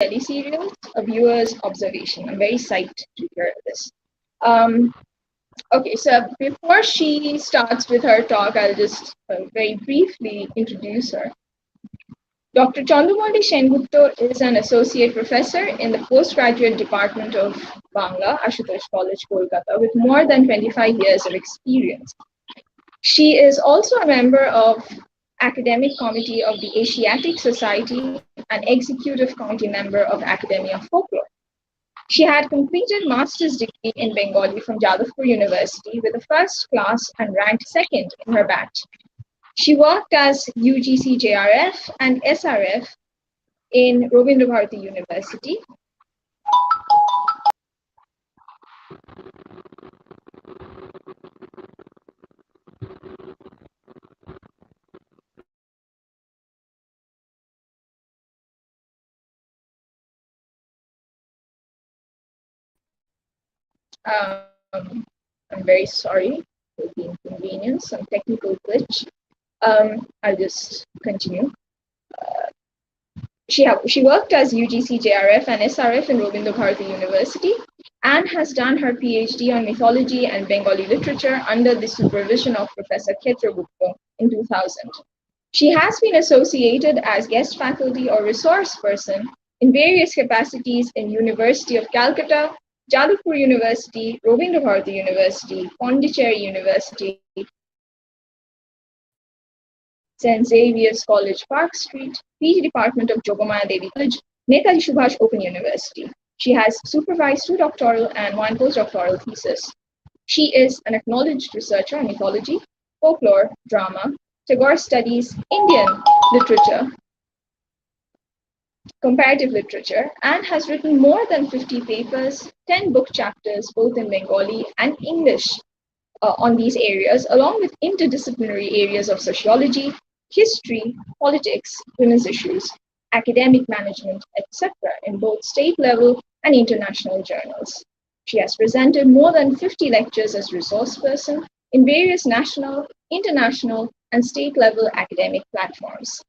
Tele-Serials, a viewer's observation. I'm very psyched to hear this. Um, okay, so before she starts with her talk, I'll just very briefly introduce her. Dr. Chandramalli Sengupta is an associate professor in the postgraduate department of Bangla, Ashutosh College, Kolkata, with more than 25 years of experience. She is also a member of academic committee of the Asiatic Society and executive committee member of Academy of Folklore. She had completed master's degree in Bengali from Jadavpur University with a first class and ranked second in her batch. She worked as UGC JRF and SRF in Robindra Bharati University. I'm very sorry for the inconvenience, some technical glitch. I'll just continue. She worked as UGC JRF and SRF in Robindra Bharati University and has done her PhD on mythology and Bengali literature under the supervision of Professor Khetra Gupta in 2000. She has been associated as guest faculty or resource person in various capacities in University of Calcutta, Jadavpur University, Robindra Bharati University, Pondicherry University, St. Xavier's College, Park Street, PG Department of Jogomaya Devi College, Netaji Subhash Open University. She has supervised 2 doctoral and 1 postdoctoral thesis. She is an acknowledged researcher on mythology, folklore, drama, Tagore studies, Indian literature, comparative literature, and has written more than 50 papers, 10 book chapters, both in Bengali and English, on these areas, along with interdisciplinary areas of sociology, history, politics, women's issues, academic management, etc., in both state level and international journals. She has presented more than 50 lectures as resource person in various national, international, and state level academic platforms.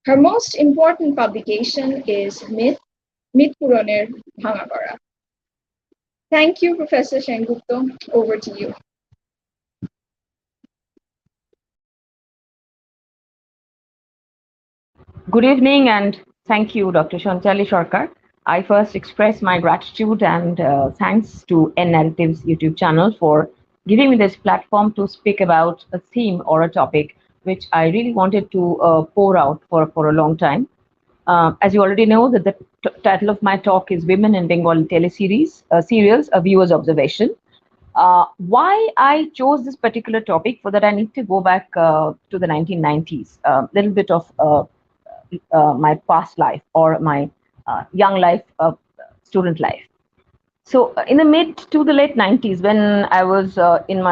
Her most important publication is Myth Puroner Bhangakora. Thank you, Professor Sengupta. Over to you. Good evening and thank you, Dr. Chandramalli Sarkar. I first express my gratitude and thanks to N Narratives YouTube channel for giving me this platform to speak about a theme or a topic which I really wanted to pour out for a long time. As you already know, that the title of my talk is Women in Bengali Serials, A Viewer's Observation. Why I chose this particular topic, for that I need to go back to the 1990s, a little bit of my past life or my young life, student life. So in the mid to the late 90s, when I was in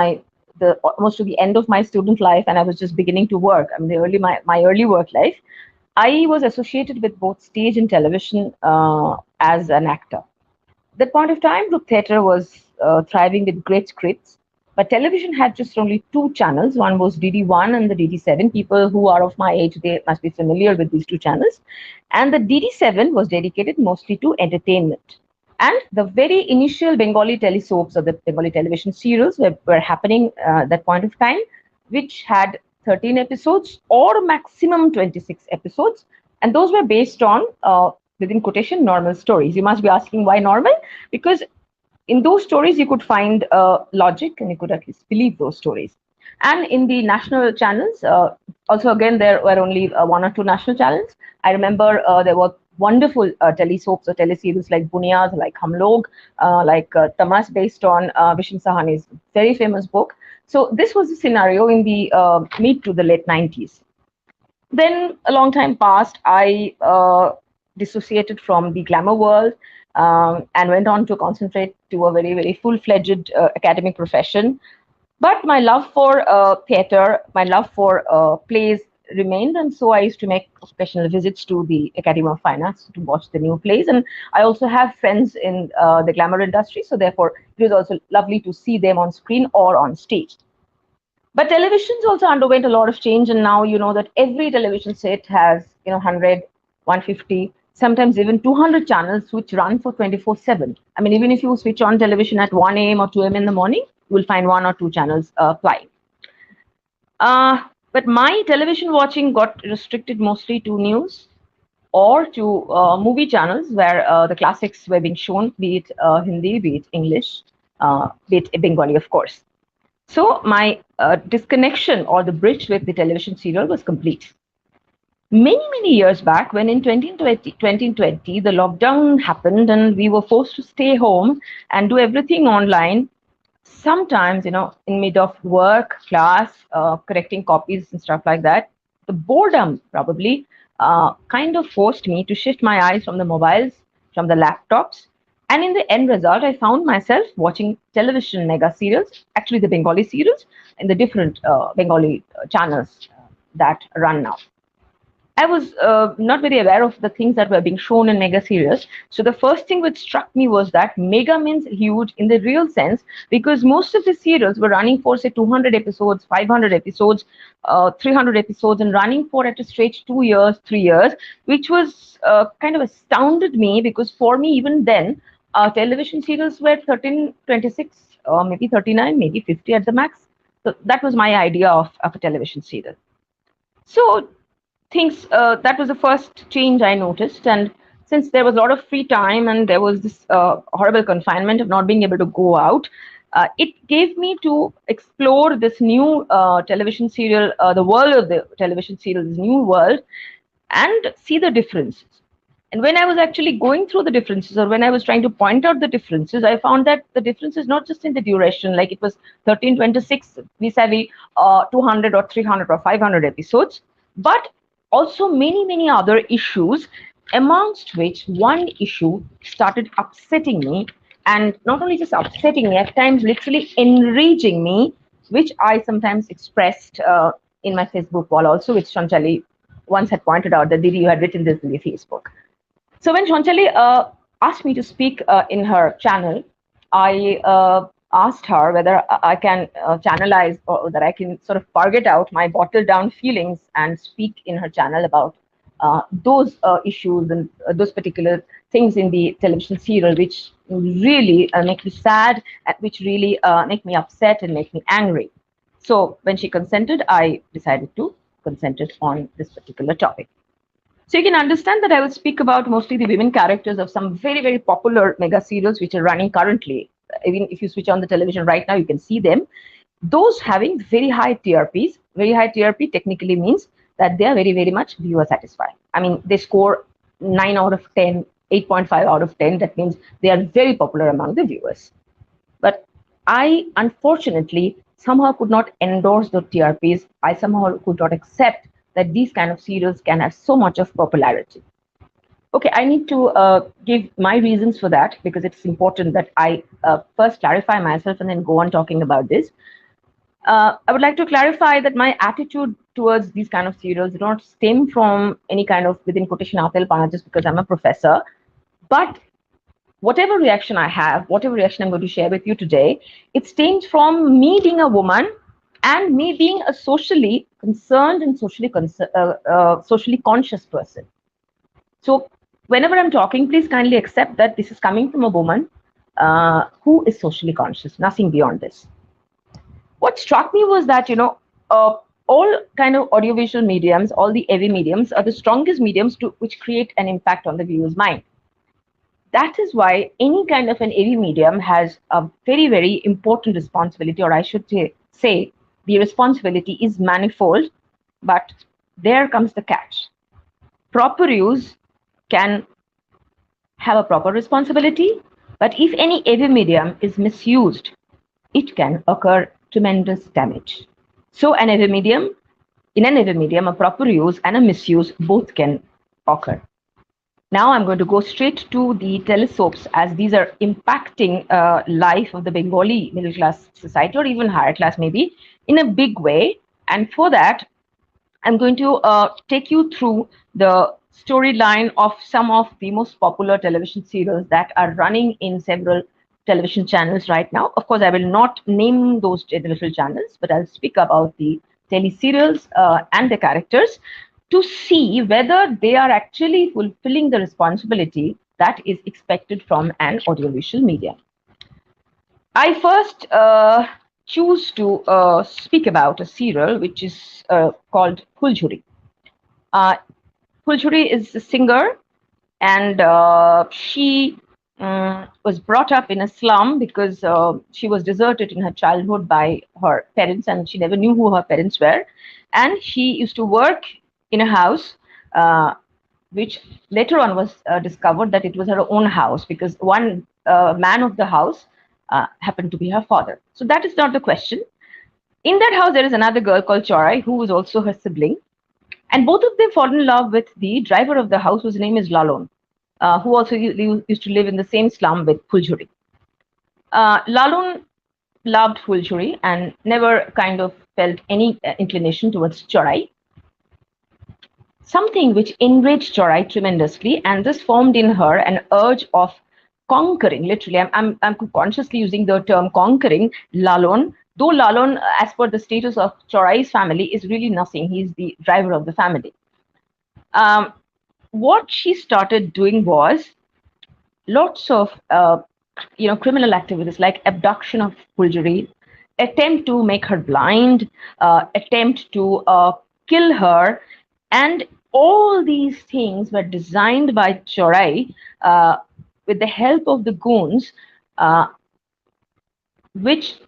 almost to the end of my student life and I was just beginning to work, I mean my early work life, I was associated with both stage and television as an actor. At that point of time, group theatre was thriving with great scripts, but television had just only 2 channels. One was DD1 and the DD7. People who are of my age, they must be familiar with these 2 channels. And the DD7 was dedicated mostly to entertainment. And the very initial Bengali telesoaps or the Bengali television serials were happening at that point of time, which had 13 episodes or maximum 26 episodes. And those were based on, within quotation, normal stories. You must be asking why normal? Because in those stories, you could find logic and you could at least believe those stories. And in the national channels, also again, there were only 1 or 2 national channels. I remember there were wonderful telesoaps or teleserials like Bunyad, like Hum Log, like Tamas, based on Vishnu Sahani's very famous book. So this was the scenario in the mid to the late 90s. Then a long time passed. I dissociated from the glamour world and went on to concentrate to a very, very full-fledged academic profession. But my love for theatre, my love for plays remained, and so I used to make occasional visits to the Academy of Fine Arts to watch the new plays. And I also have friends in the glamour industry, so therefore it was also lovely to see them on screen or on stage. But televisions also underwent a lot of change, and now you know that every television set has 100, 150, sometimes even 200 channels which run for 24/7. I mean, even if you switch on television at 1 a.m. or 2 a.m. in the morning, you will find one or two channels plying. But my television watching got restricted mostly to news or to movie channels where the classics were being shown, be it Hindi, be it English, be it Bengali, of course. So my disconnection or the bridge with the television serial was complete. Many years back, when in 2020 the lockdown happened and we were forced to stay home and do everything online, sometimes, in mid of work, class, correcting copies and stuff like that, the boredom probably kind of forced me to shift my eyes from the mobiles, from the laptops. And in the end result, I found myself watching television mega serials, actually the Bengali serials, in the different Bengali channels that run now. I was not very aware of the things that were being shown in mega serials. So the first thing which struck me was that mega means huge in the real sense, because most of the serials were running for say 200 episodes, 500 episodes, 300 episodes, and running for at a stretch 2 years, 3 years, which was kind of astounded me, because for me even then, television serials were 13, 26, or maybe 39, maybe 50 at the max. So that was my idea of a television serial. So things that was the first change I noticed. And since there was a lot of free time and there was this horrible confinement of not being able to go out, it gave me to explore this new television serial, the world of the television serial, this new world, and see the differences. And when I was actually going through the differences, or when I was trying to point out the differences, I found that the difference is not just in the duration, like it was 1326 vis-a-vis 200 or 300 or 500 episodes, but also many other issues, amongst which one issue started upsetting me, and not only just upsetting me, at times literally enraging me, which I sometimes expressed in my Facebook wall also, which Chandramalli once had pointed out that Didi, you had written this in your Facebook. So when Chandramalli asked me to speak in her channel, I asked her whether I can channelize, or that I can sort of purge out my bottled down feelings and speak in her channel about those issues and those particular things in the television serial which really make me sad, and which really make me upset and make me angry. So when she consented, I decided to consent it on this particular topic. So you can understand that I will speak about mostly the women characters of some very popular mega serials which are running currently. Even if you switch on the television right now, you can see them. Those having very high TRPs. Very high TRP technically means that they are very much viewer satisfied. I mean, they score 9 out of 10, 8.5 out of 10. That means they are very popular among the viewers. But I unfortunately somehow could not endorse the TRPs. I somehow could not accept that these kind of serials can have so much of popularity. Okay, I need to give my reasons for that, because it's important that I first clarify myself and then go on talking about this. I would like to clarify that my attitude towards these kind of serials do not stem from any kind of, within quotation, atel pana, just because I'm a professor. But whatever reaction I have, whatever reaction I'm going to share with you today, it stems from me being a woman and me being a socially concerned and socially conscious person. So whenever I'm talking, please kindly accept that this is coming from a woman who is socially conscious, nothing beyond this. What struck me was that, all kind of audiovisual mediums, all the AV mediums are the strongest mediums which create an impact on the viewer's mind. That is why any kind of an AV medium has a very important responsibility, or I should say the responsibility is manifold, but there comes the catch. Proper use can have a proper responsibility, but if any AV medium is misused, it can occur tremendous damage. So in an AV medium, a proper use and a misuse both can occur. Now I'm going to go straight to the telesoaps, as these are impacting life of the Bengali middle class society, or even higher class maybe, in a big way. And for that, I'm going to take you through the storyline of some of the most popular television serials that are running in several television channels right now. Of course, I will not name those television channels, but I'll speak about the tele-serials and the characters. to see whether they are actually fulfilling the responsibility that is expected from an audiovisual media. I first choose to speak about a serial which is called Fuljhuri. Uh, Fuljhuri is a singer, and she was brought up in a slum because she was deserted in her childhood by her parents, and she never knew who her parents were. And she used to work in a house, which later on was discovered that it was her own house because one man of the house happened to be her father. So that is not the question. In that house, there is another girl called Chorai, who was also her sibling, and both of them fall in love with the driver of the house, whose name is Lalon, who also used to live in the same slum with Fuljhuri. Lalon loved Fuljhuri and never kind of felt any inclination towards Chorai, something which enraged Chorai tremendously, and this formed in her an urge of conquering. Literally, I'm consciously using the term conquering Lalon, though Lalon, as per the status of Chorai's family, is really nothing. He's the driver of the family. Um, what she started doing was lots of criminal activities like abduction of Pulguri, attempt to make her blind, attempt to kill her, and all these things were designed by Chorai with the help of the goons, uh, which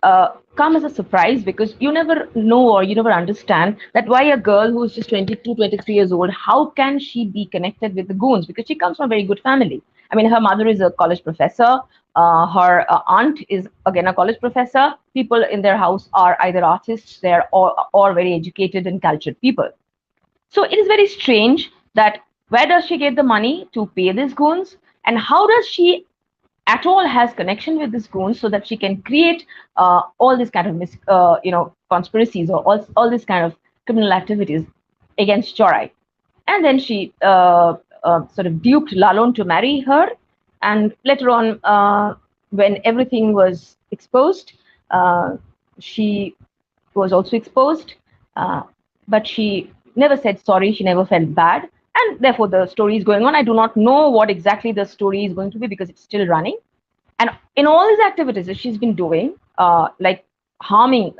come as a surprise because you never know or you never understand that why a girl who is just 22, 23 years old, how can she be connected with the goons? Because she comes from a very good family. I mean, her mother is a college professor. Her aunt is again a college professor. People in their house are either artists there or very educated and cultured people. So it is very strange that where does she get the money to pay these goons, and how does she at all has connection with this goons so that she can create all these kind of conspiracies or all these kind of criminal activities against Chorai. And then she sort of duped Lalon to marry her. And later on, when everything was exposed, she was also exposed. Uh, but she never said sorry. She never felt bad. And therefore, the story is going on. I do not know what exactly the story is going to be because it's still running. And in all these activities that she's been doing, like harming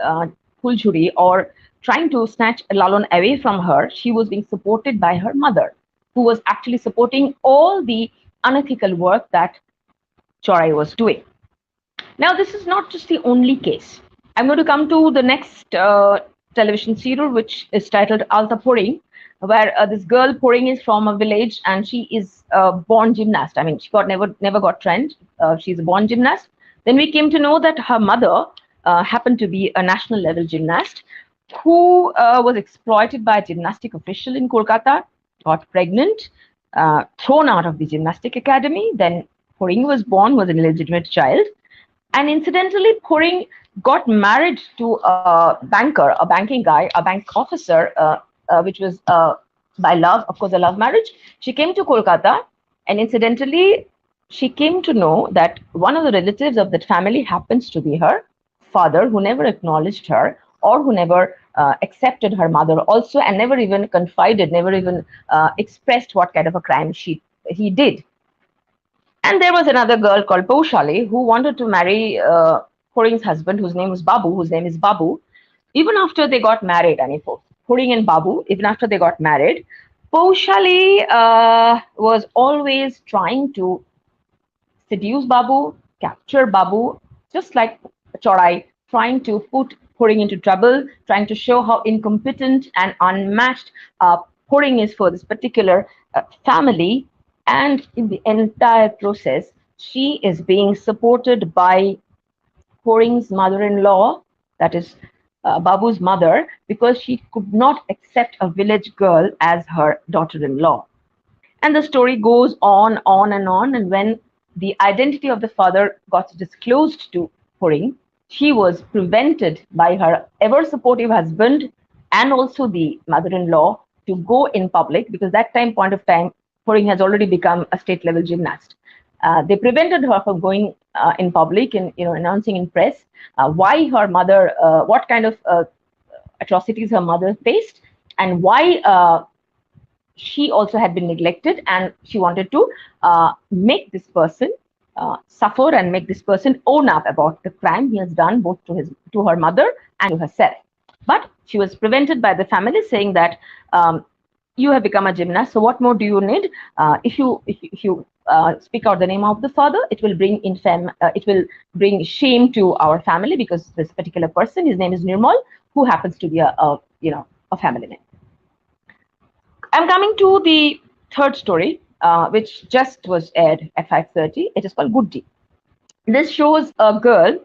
Fuljhuri or trying to snatch Lalon away from her, she was being supported by her mother, who was actually supporting all the unethical work that Chorai was doing. Now, this is not just the only case. I'm going to come to the next television serial, which is titled Alta Puri, where this girl Puring is from a village and she is a born gymnast. I mean, she got never got trained. She's a born gymnast. Then we came to know that her mother happened to be a national level gymnast who was exploited by a gymnastic official in Kolkata, got pregnant, thrown out of the gymnastic academy. Then Puring was born, was an illegitimate child. And incidentally, Puring got married to a banker, a banking guy, a bank officer, which was by love, of course, a love marriage. She came to Kolkata, and incidentally, she came to know that one of the relatives of that family happens to be her father, who never acknowledged her or who never accepted her mother also, and never even confided, never even expressed what kind of a crime he did. And there was another girl called Paushali who wanted to marry Puring's husband, whose name was Babu, whose name is Babu. Even after they got married, I mean, Puring and Babu, even after they got married, Paushali was always trying to seduce Babu, capture Babu, just like Chorai, trying to put Puring into trouble, trying to show how incompetent and unmatched Puring is for this particular family. And in the entire process, she is being supported by Puring's mother-in-law, that is Babu's mother, because she could not accept a village girl as her daughter-in-law. And the story goes on and on. And when the identity of the father got disclosed to Puring, she was prevented by her ever supportive husband and also the mother-in-law to go in public, because that point of time, Puring has already become a state level gymnast. They prevented her from going in public and announcing in press why her mother, what kind of atrocities her mother faced, and why she also had been neglected, and she wanted to make this person suffer and make this person own up about the crime he has done, both to her mother and to herself. But she was prevented by the family, saying that you have become a gymnast, so what more do you need? If you speak out the name of the father, it will bring it will bring shame to our family, because this particular person, his name is Nirmal, who happens to be a family name. I'm coming to the third story, which just was aired at 5:30. It is called Guddi. This shows a girl,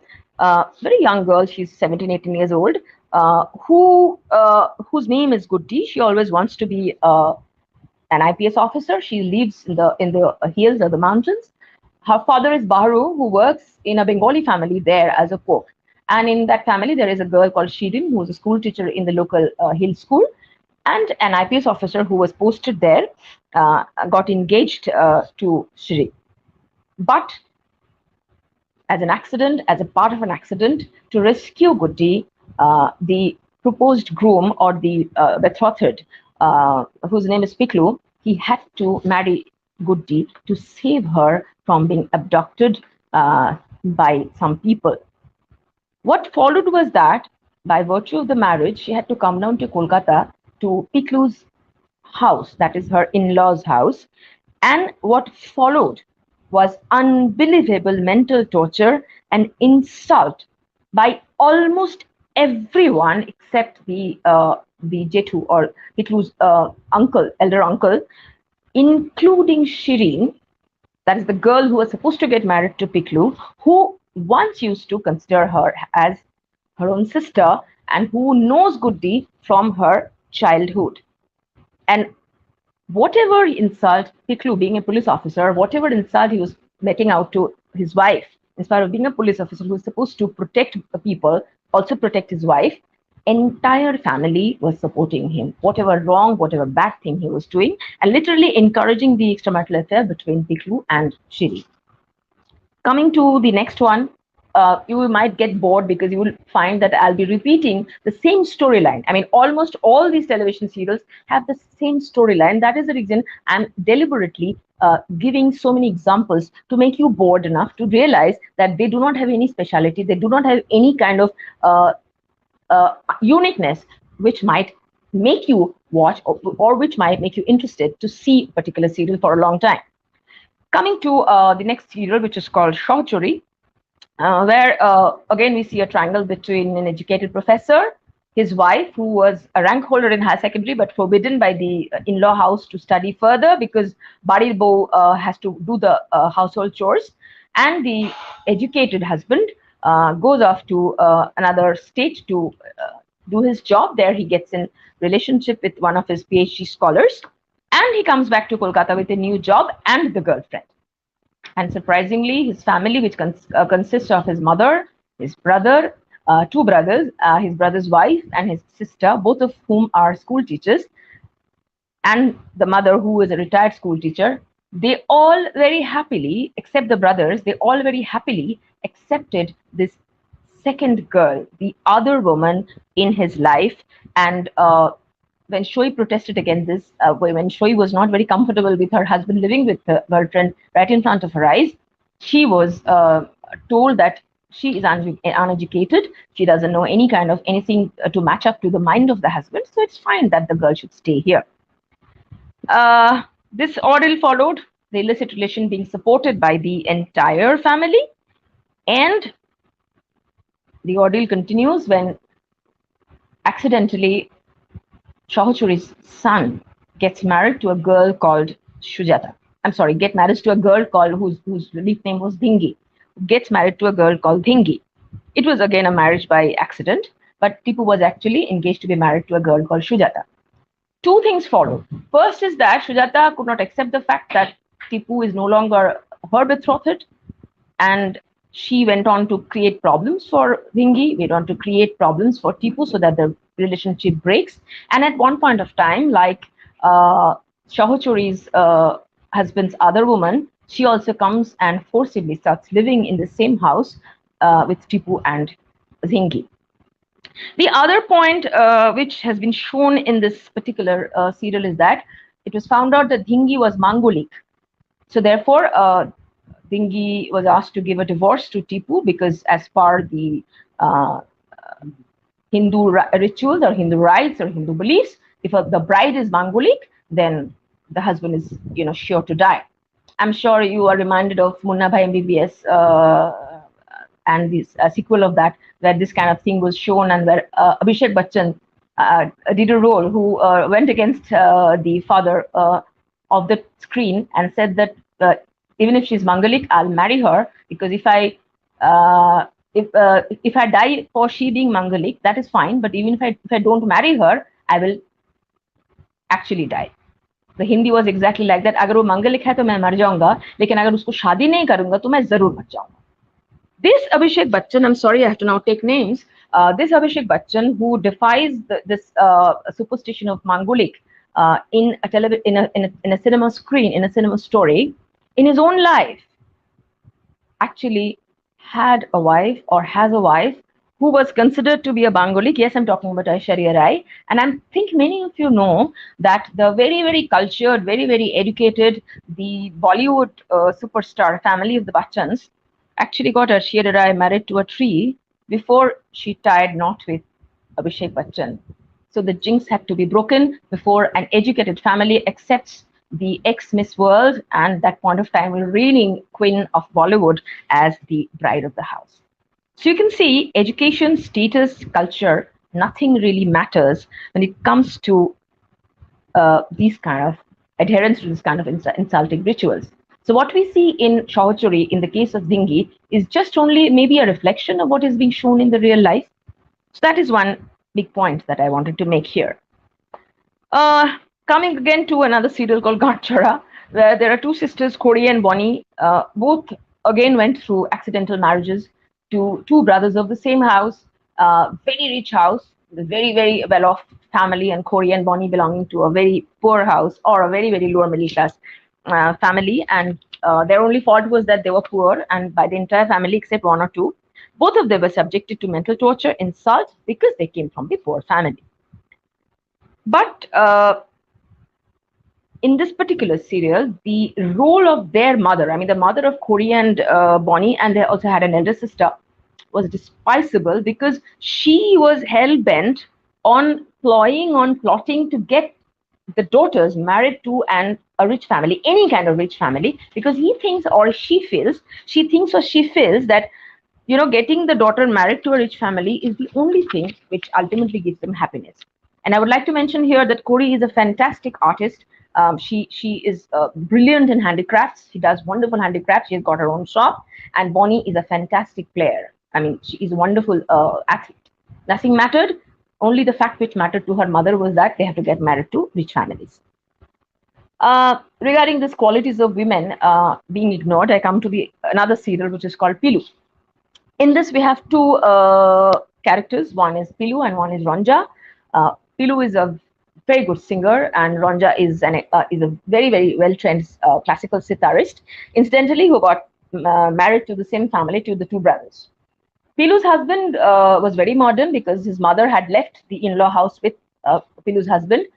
very young girl. She's 17, 18 years old, whose name is Guddi. She always wants to be an IPS officer. She lives in the hills or the mountains. Her father is Baharu, who works in a Bengali family there as a cook. And in that family, there is a girl called Shirin, who is a school teacher in the local hill school, and an IPS officer who was posted there got engaged to Shri. But as an accident, as a part of an accident, to rescue Guddi, the proposed groom, or the betrothed, whose name is Pilu, he had to marry Guddi to save her from being abducted by some people. What followed was that, by virtue of the marriage, she had to come down to Kolkata to Piklu's house, that is her in-laws' house. And what followed was unbelievable mental torture and insult by almost everyone except the Jethu, or Piklu's uncle, elder uncle, including Shireen, that is the girl who was supposed to get married to Piklu, who once used to consider her as her own sister, and who knows Guddi from her childhood. And whatever insult Piklu, being a police officer, whatever insult he was making out to his wife, instead of being a police officer who was supposed to protect the people, also protect his wife, entire family was supporting him, whatever wrong, whatever bad thing he was doing, and literally encouraging the extramarital affair between Piklu and Shiri. Coming to the next one, you might get bored because you will find that I'll be repeating the same storyline. I mean, almost all these television serials have the same storyline. That is the reason I'm deliberately giving so many examples, to make you bored enough to realize that they do not have any speciality. They do not have any kind of uniqueness which might make you watch, or which might make you interested to see a particular serial for a long time. Coming to the next serial, which is called Shahchori, where again we see a triangle between an educated professor, his wife, who was a rank holder in higher secondary but forbidden by the in-law house to study further because Barir Bo has to do the household chores, and the educated husband goes off to another state to do his job. There he gets in relationship with one of his PhD scholars, and he comes back to Kolkata with a new job and the girlfriend. And surprisingly, his family, which consists of his mother, his brother, two brothers, his brother's wife, and his sister, both of whom are school teachers, and the mother, who is a retired school teacher, they all very happily, except the brothers, they all very happily accepted this second girl, the other woman in his life. And when Shoi protested against this, when Shoi was not very comfortable with her husband living with her girlfriend right in front of her eyes, she was told that she is uneducated. She doesn't know any kind of anything to match up to the mind of the husband. So it's fine that the girl should stay here. This ordeal followed, the illicit relation being supported by the entire family. And the ordeal continues when accidentally Shahchori's son gets married to a girl called Shujata. I'm sorry, get married to a girl called whose nickname was Dhingi. Gets married to a girl called Dhingi. It was again a marriage by accident, but Tipu was actually engaged to be married to a girl called Shujata. Two things followed. First is that Shujata could not accept the fact that Tipu is no longer her betrothed, and she went on to create problems for Dhingi, went on to create problems for Tipu, so that the relationship breaks. And at one point of time, like Shahchori's husband's other woman, she also comes and forcibly starts living in the same house with Tipu and Dhingi. The other point which has been shown in this particular serial is that it was found out that Dhingi was Mangolik. So therefore, Dhingi was asked to give a divorce to Tipu because, as per the uh, Hindu rituals or Hindu rites or Hindu beliefs, if the bride is Mangolik, then the husband is, sure to die. I'm sure you are reminded of Munna Bhai MBBS and this sequel of that, where this kind of thing was shown, and where Abhishek Bachchan did a role who went against the father of the screen and said that even if she's Mangalik, I'll marry her, because uh, if I die for she being Mangalik, that is fine. But even if I don't marry her, I will actually die. The Hindi was exactly like that. अगर वो मंगलिक है तो मैं मर जाऊंगा, लेकिन अगर उसको शादी नहीं करूंगा तो मैं जरूर मर जाऊंगा. This Abhishek Bachchan, I'm sorry, I have to now take names. This Abhishek Bachchan, who defies this superstition of Mangolik in a cinema screen, in a cinema story, in his own life, actually had a wife or has a wife who was considered to be a Bengali. Yes, I'm talking about Aishwarya Rai. And I think many of you know that the very, very cultured, very, very educated, the Bollywood superstar family of the Bachchans actually got Aishwarya Rai married to a tree before she tied knot with Abhishek Bachchan. So the jinx had to be broken before an educated family accepts the ex-Miss World and that point of time reigning queen of Bollywood as the bride of the house. So you can see education, status, culture, nothing really matters when it comes to these kind of adherence to this kind of insulting rituals. So what we see in Shawachuri in the case of Zingi is just only maybe a reflection of what is being shown in the real life. So that is one big point that I wanted to make here. Coming again to another serial called Garchara, where there are two sisters, Kori and Bonnie, both again went through accidental marriages to two brothers of the same house, very rich house, very, very well-off family, and Kori and Bonnie belonging to a very poor house or a very, very lower middle class family. And their only fault was that they were poor, and by the entire family except one or two, both of them were subjected to mental torture, insult, because they came from the poor family. But in this particular serial, the role of their mother, I mean, the mother of Kori and Bonnie, and they also had an elder sister, was despicable because she was hell bent on plotting to get the daughters married to a rich family, any kind of rich family, because he thinks or she feels that getting the daughter married to a rich family is the only thing which ultimately gives them happiness. And I would like to mention here that Kori is a fantastic artist. She is brilliant in handicrafts. She does wonderful handicrafts. She's got her own shop. And Bonnie is a fantastic player. I mean, she is a wonderful athlete. Nothing mattered. Only the fact which mattered to her mother was that they have to get married to rich families. Regarding these qualities of women being ignored, I come to another serial which is called Pilu. In this, we have two characters. One is Pilu and one is Ronja. Pilu is a very good singer, and Ronja is a very, very well-trained classical sitarist. Incidentally, who got married to the same family, to the two brothers. Pilu's husband was very modern because his mother had left the in-law house with Pilu's husband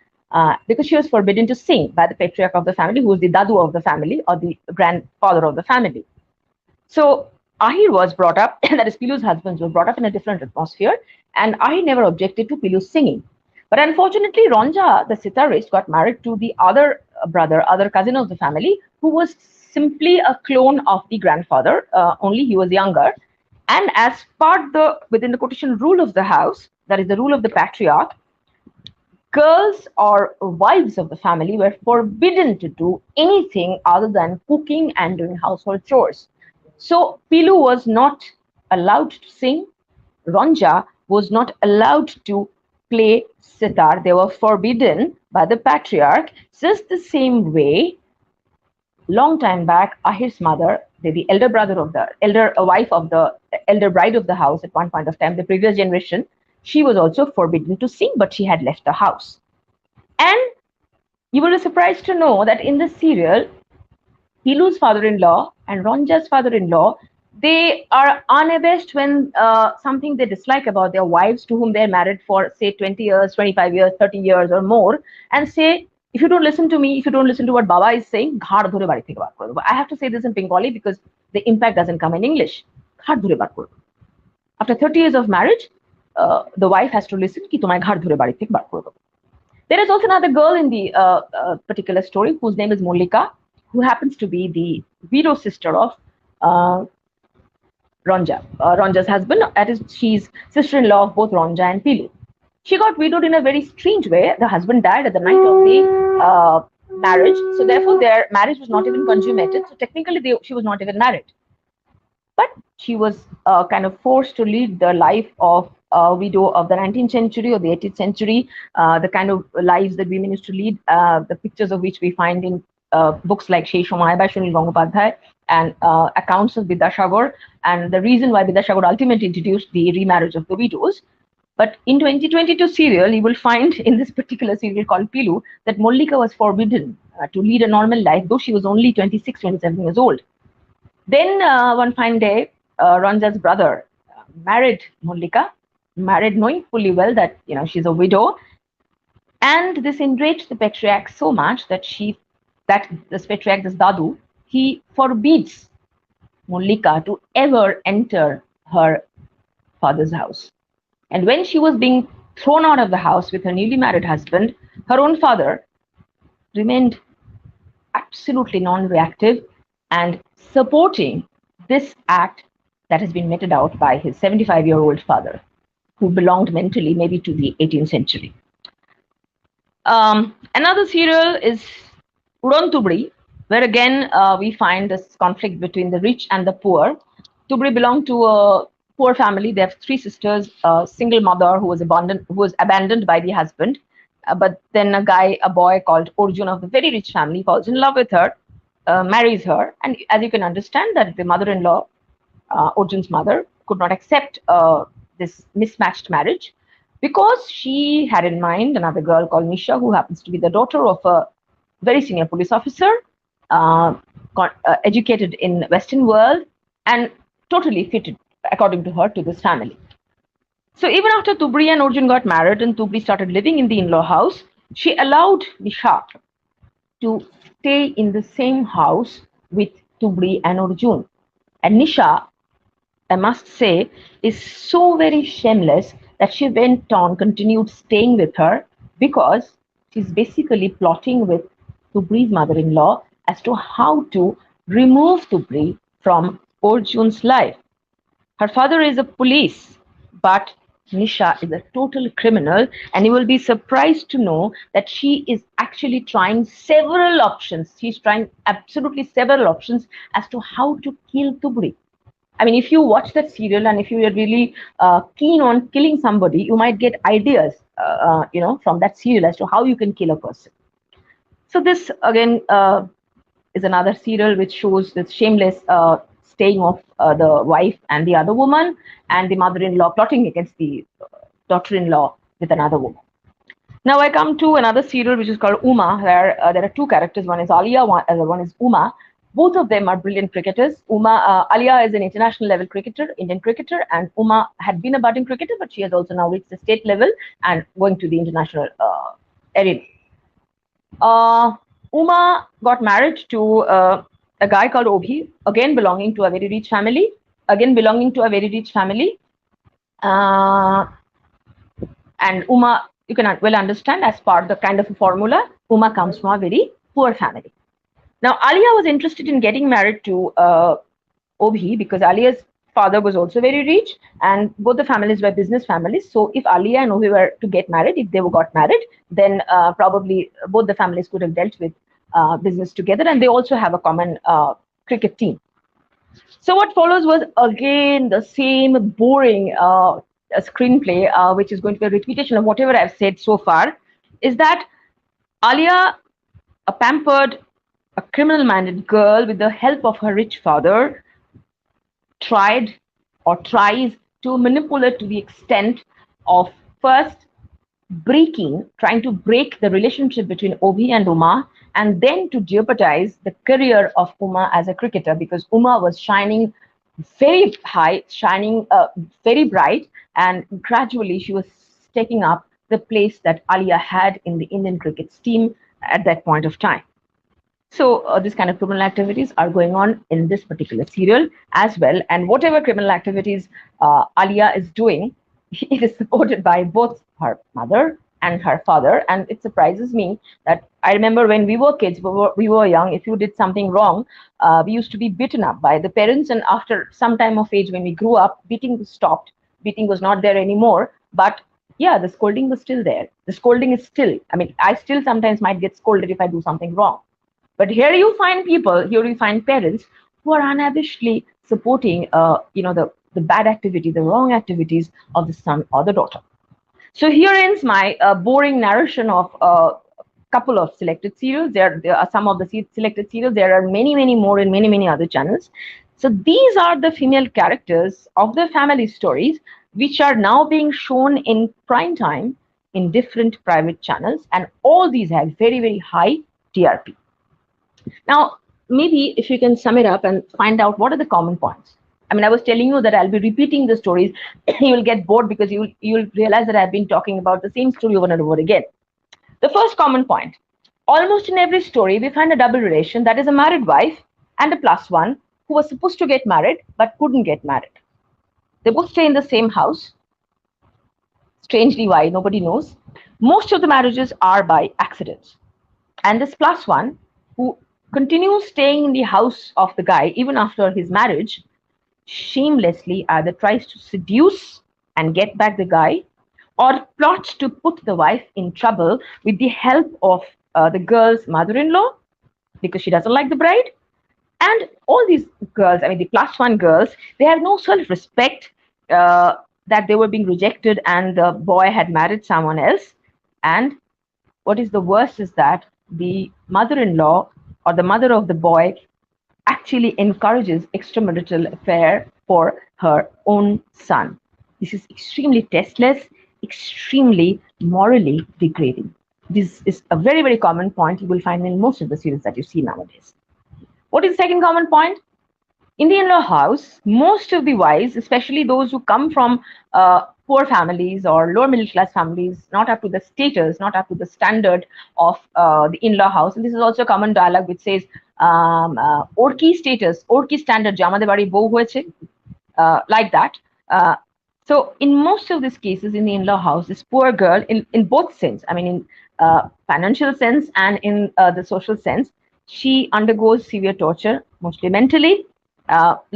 because she was forbidden to sing by the patriarch of the family, who was the dadu of the family or the grandfather of the family. So Ahir was brought up, that is Pilu's husband, was brought up in a different atmosphere, and Ahir never objected to Pilu's singing. But unfortunately, Ronja, the sitarist, got married to the other brother, other cousin of the family, who was simply a clone of the grandfather, only he was younger. And as part within the quotation rule of the house, that is the rule of the patriarch, girls or wives of the family were forbidden to do anything other than cooking and doing household chores. So Pilu was not allowed to sing. Ronja was not allowed to play sitar. They were forbidden by the patriarch. Just the same way, long time back, Ahir's mother, the elder brother of the elder wife of the elder bride of the house at one point of time, the previous generation, she was also forbidden to sing, but she had left the house. And you will be surprised to know that in this serial, Pilu's father-in-law and Ronja's father-in-law, they are unabashed when something they dislike about their wives to whom they're married for, say, 20 years, 25 years, 30 years or more, and say, if you don't listen to me, if you don't listen to what Baba is saying, ghar dhore bari theke bar kore debo. I have to say this in Bengali because the impact doesn't come in English. Ghar dhore bar kore debo. After 30 years of marriage, the wife has to listen ki tomare ghar dhore bari theke bar kore debo. There is also another girl in the particular story whose name is Mollika, who happens to be the widow sister of uh, Ronja, Ronja's husband. That is, she's sister-in-law of both Ronja and Pilu. She got widowed in a very strange way. The husband died at the night of the marriage, so therefore their marriage was not even consummated. So technically, she was not even married, but she was kind of forced to lead the life of a widow of the 19th century or the 18th century, the kind of lives that women used to lead, the pictures of which we find in books like Shei Shomoy by Sunil Gangopadhyay and accounts of Vidyasagar, and the reason why Vidyasagar ultimately introduced the remarriage of the widows. But in 2022 serial, you will find in this particular serial called Pilu that Mollika was forbidden to lead a normal life, though she was only 26, 27 years old. Then one fine day, Ranja's brother married Mollika, married knowing fully well that she's a widow, and this enraged the patriarch so much that this patriarch, this Dadu, he forbids Mollika to ever enter her father's house. And when she was being thrown out of the house with her newly married husband, her own father remained absolutely non-reactive and supporting this act that has been meted out by his 75-year-old father, who belonged mentally maybe to the 18th century. Another serial is Udan Tubri, where again we find this conflict between the rich and the poor. Tubri belonged to a poor family. They have three sisters, a single mother who was abandoned by the husband. But then a boy called Arjun of the very rich family falls in love with her, marries her, and as you can understand that the mother-in-law, Arjun's mother, could not accept this mismatched marriage because she had in mind another girl called Nisha, who happens to be the daughter of a very senior police officer, uh, educated in Western world, and totally fitted, according to her, to this family. So even after Tubri and Arjun got married and Tubri started living in the in-law house, she allowed Nisha to stay in the same house with Tubri and Arjun. And Nisha, I must say, is so very shameless that she went on, continued staying with her because she's basically plotting with Tubri's mother-in-law as to how to remove Tubri from Arjun's life. Her father is a police, but Nisha is a total criminal, and you will be surprised to know that she is actually trying several options. She's trying absolutely several options as to how to kill Tubri. I mean, if you watch that serial and if you are really keen on killing somebody, you might get ideas, from that serial as to how you can kill a person. So this again is another serial which shows this shameless staying of the wife and the other woman, and the mother-in-law plotting against the daughter-in-law with another woman. Now I come to another serial which is called Uma, where there are two characters. One is Alia, one is Uma. Both of them are brilliant cricketers. Alia is an international level cricketer, Indian cricketer, and Uma had been a budding cricketer, but she has also now reached the state level and going to the international arena. Uma got married to a guy called Obhi, again belonging to a very rich family. Uh, and Uma, you can well understand, as part of the kind of a formula, Uma comes from a very poor family. Now, Alia was interested in getting married to Obhi because Alia's father was also very rich, and both the families were business families. So, if Alia and Obhi were to get married, if they got married, then probably both the families could have dealt with business together, and they also have a common cricket team. So, what follows was again the same boring screenplay, which is going to be a repetition of whatever I've said so far. Is that Alia, a pampered, a criminal-minded girl with the help of her rich father, tried or tries to manipulate to the extent of first trying to break the relationship between Obhi and Uma, and then to jeopardize the career of Uma as a cricketer, because Uma was shining very high, shining very bright, and gradually she was taking up the place that Alia had in the Indian cricket team, at that point of time. So these kind of criminal activities are going on in this particular serial as well. And whatever criminal activities Alia is doing, it is supported by both her mother and her father. And it surprises me that I remember when we were kids, we were young, if you did something wrong, we used to be beaten up by the parents. And after some time of age, when we grew up, beating was stopped. Beating was not there anymore. But yeah, the scolding was still there. The scolding is still, I mean, I still sometimes might get scolded if I do something wrong. But here you find people, here you find parents who are unabashedly supporting, the bad activity, the wrong activities of the son or the daughter. So here ends my boring narration of a couple of selected serials. There are some of the selected serials. There are many, many more in many, many other channels. So these are the female characters of the family stories, which are now being shown in prime time in different private channels. And all these have very, very high TRP. Now, maybe if you can sum it up and find out what are the common points. I mean, I was telling you that I'll be repeating the stories. You'll get bored because you'll realize that I've been talking about the same story over and over again. The first common point: almost in every story, we find a double relation, that is a married wife and a plus one who was supposed to get married but couldn't get married. They both stay in the same house. Strangely, why? Nobody knows. Most of the marriages are by accidents. And this plus one, who continues staying in the house of the guy even after his marriage, shamelessly either tries to seduce and get back the guy or plots to put the wife in trouble with the help of the girl's mother-in-law because she doesn't like the bride. And all these girls, I mean, the plus one girls, they have no self-respect, that they were being rejected and the boy had married someone else. And what is the worst is that the mother-in-law or the mother of the boy actually encourages extramarital affair for her own son. This is extremely tasteless, extremely morally degrading. This is a very, very common point you will find in most of the series that you see nowadays. What is the second common point? In the in-law house, most of the wives, especially those who come from poor families or lower middle class families, not up to the status, not up to the standard of the in-law house. And this is also a common dialogue which says, ওর কি status, ওর কি standard যে আমাদের বাড়ি বউ হয়েছে, like that. So in most of these cases in the in-law house, this poor girl, in both sense, I mean, in financial sense and in the social sense, she undergoes severe torture, mostly mentally.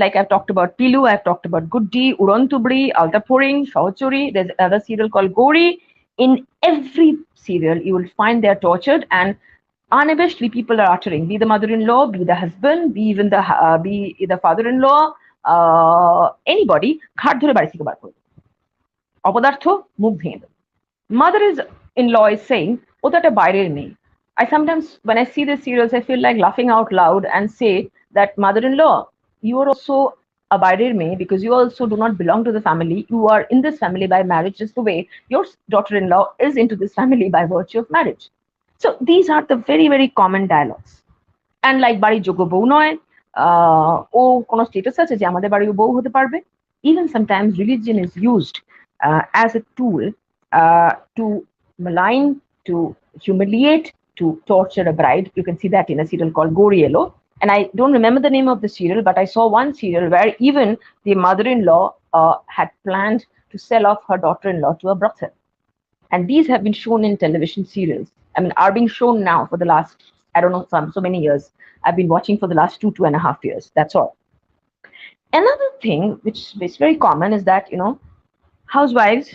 Like I've talked about Pilu, I've talked about Guddi, Urantubri, Altapuring, Shauchuri. There's another serial called Gori. In every serial, you will find they're tortured, and unabashedly people are uttering, be the mother-in-law, be the husband, be the father-in-law, anybody, ঘাট ধরে বাড়ি থেকে বার করে অপদার্থ মুখ ভেঙে দেবে. Mother-in-law is saying, ও তো একটা বাইরের মেয়ে. I sometimes, when I see these serials, I feel like laughing out loud and say that mother-in-law, you are also a বাইরের মেয়ে because you also do not belong to the family. You are in this family by marriage, just the way your daughter-in-law is into this family by virtue of marriage. So these are the very, very common dialogues. And like বাড়ির যোগ্য বউ নয়, ও কোনো status আছে যে আমাদের বাড়ির বউ হতে পারবে. Even sometimes religion is used as a tool to malign, to humiliate, to torture a bride. You can see that in a serial called Goriello. And I don't remember the name of the serial, but I saw one serial where even the mother-in-law had planned to sell off her daughter-in-law to a brothel. And these have been shown in television serials. I mean, are being shown now for the last, I don't know, so many years. I've been watching for the last 2.5 years. That's all. Another thing which is very common is that, housewives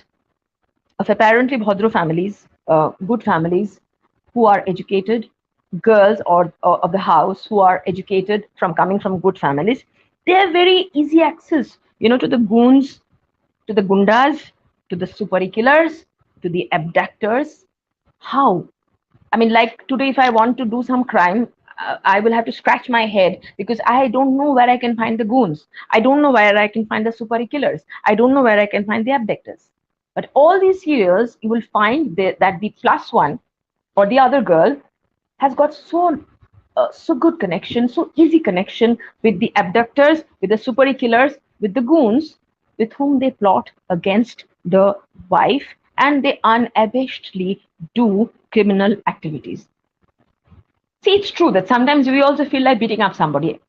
of apparently bhodro families, good families, who are educated, girls or of the house who are educated coming from good families, they have very easy access, to the goons, to the gundas, to the super killers, to the abductors. How? I mean, like today, if I want to do some crime, I will have to scratch my head because I don't know where I can find the goons. I don't know where I can find the super killers. I don't know where I can find the abductors. But all these serials, you will find that the plus one or the other girl has got so good connection, so easy connection with the abductors, with the super killers, with the goons, with whom they plot against the wife, and they unabashedly do criminal activities. See, it's true that sometimes we also feel like beating up somebody.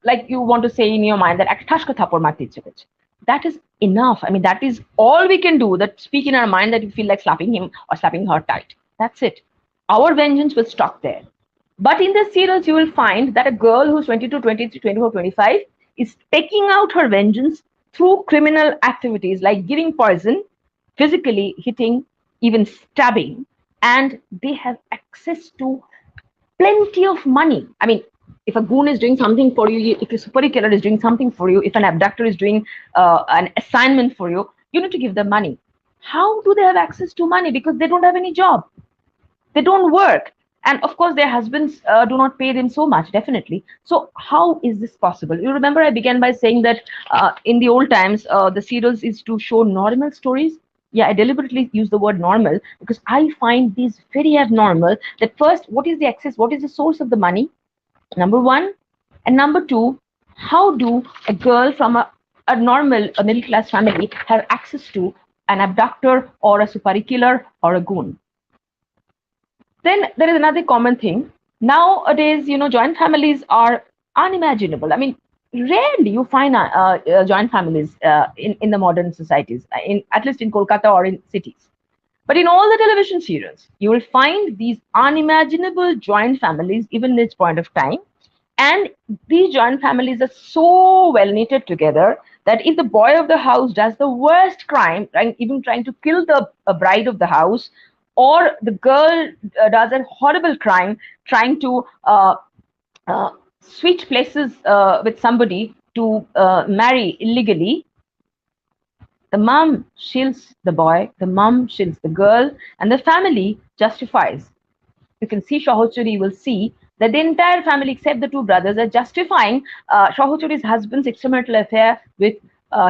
Like you want to say in your mind that "একটা ঠাসকা থাপ্পড় মারতে ইচ্ছে করছে." That is enough. I mean, that is all we can do. That speak in our mind that you feel like slapping him or slapping her tight. That's it. Our vengeance will stop there. But in the serials, you will find that a girl who's 22, 23, 24, 25 is taking out her vengeance through criminal activities like giving poison, physically hitting, even stabbing, and they have access to plenty of money. I mean, if a goon is doing something for you, if a super killer is doing something for you, if an abductor is doing an assignment for you, you need to give them money. How do they have access to money? Because they don't have any job, they don't work, and of course their husbands do not pay them so much, definitely. So how is this possible? You remember I began by saying that in the old times the serials is to show normal stories. Yeah, I deliberately use the word normal because I find these very abnormal. That first, what is the access, what is the source of the money, number one, and number two, how do a girl from a normal a middle class family have access to an abductor or a supari killer or a goon? Then there is another common thing. Nowadays, joint families are unimaginable. I mean, rarely you find joint families in the modern societies, at least in Kolkata or in cities. But in all the television serials, you will find these unimaginable joint families, even in this point of time. And these joint families are so well knitted together that if the boy of the house does the worst crime, even trying to kill the bride of the house, or the girl does a horrible crime trying to switch places with somebody to marry illegally, the mom shields the boy, the mom shields the girl, and the family justifies. You can see Shahochuri will see that the entire family, except the two brothers, are justifying Shahochuri's husband's extramarital affair with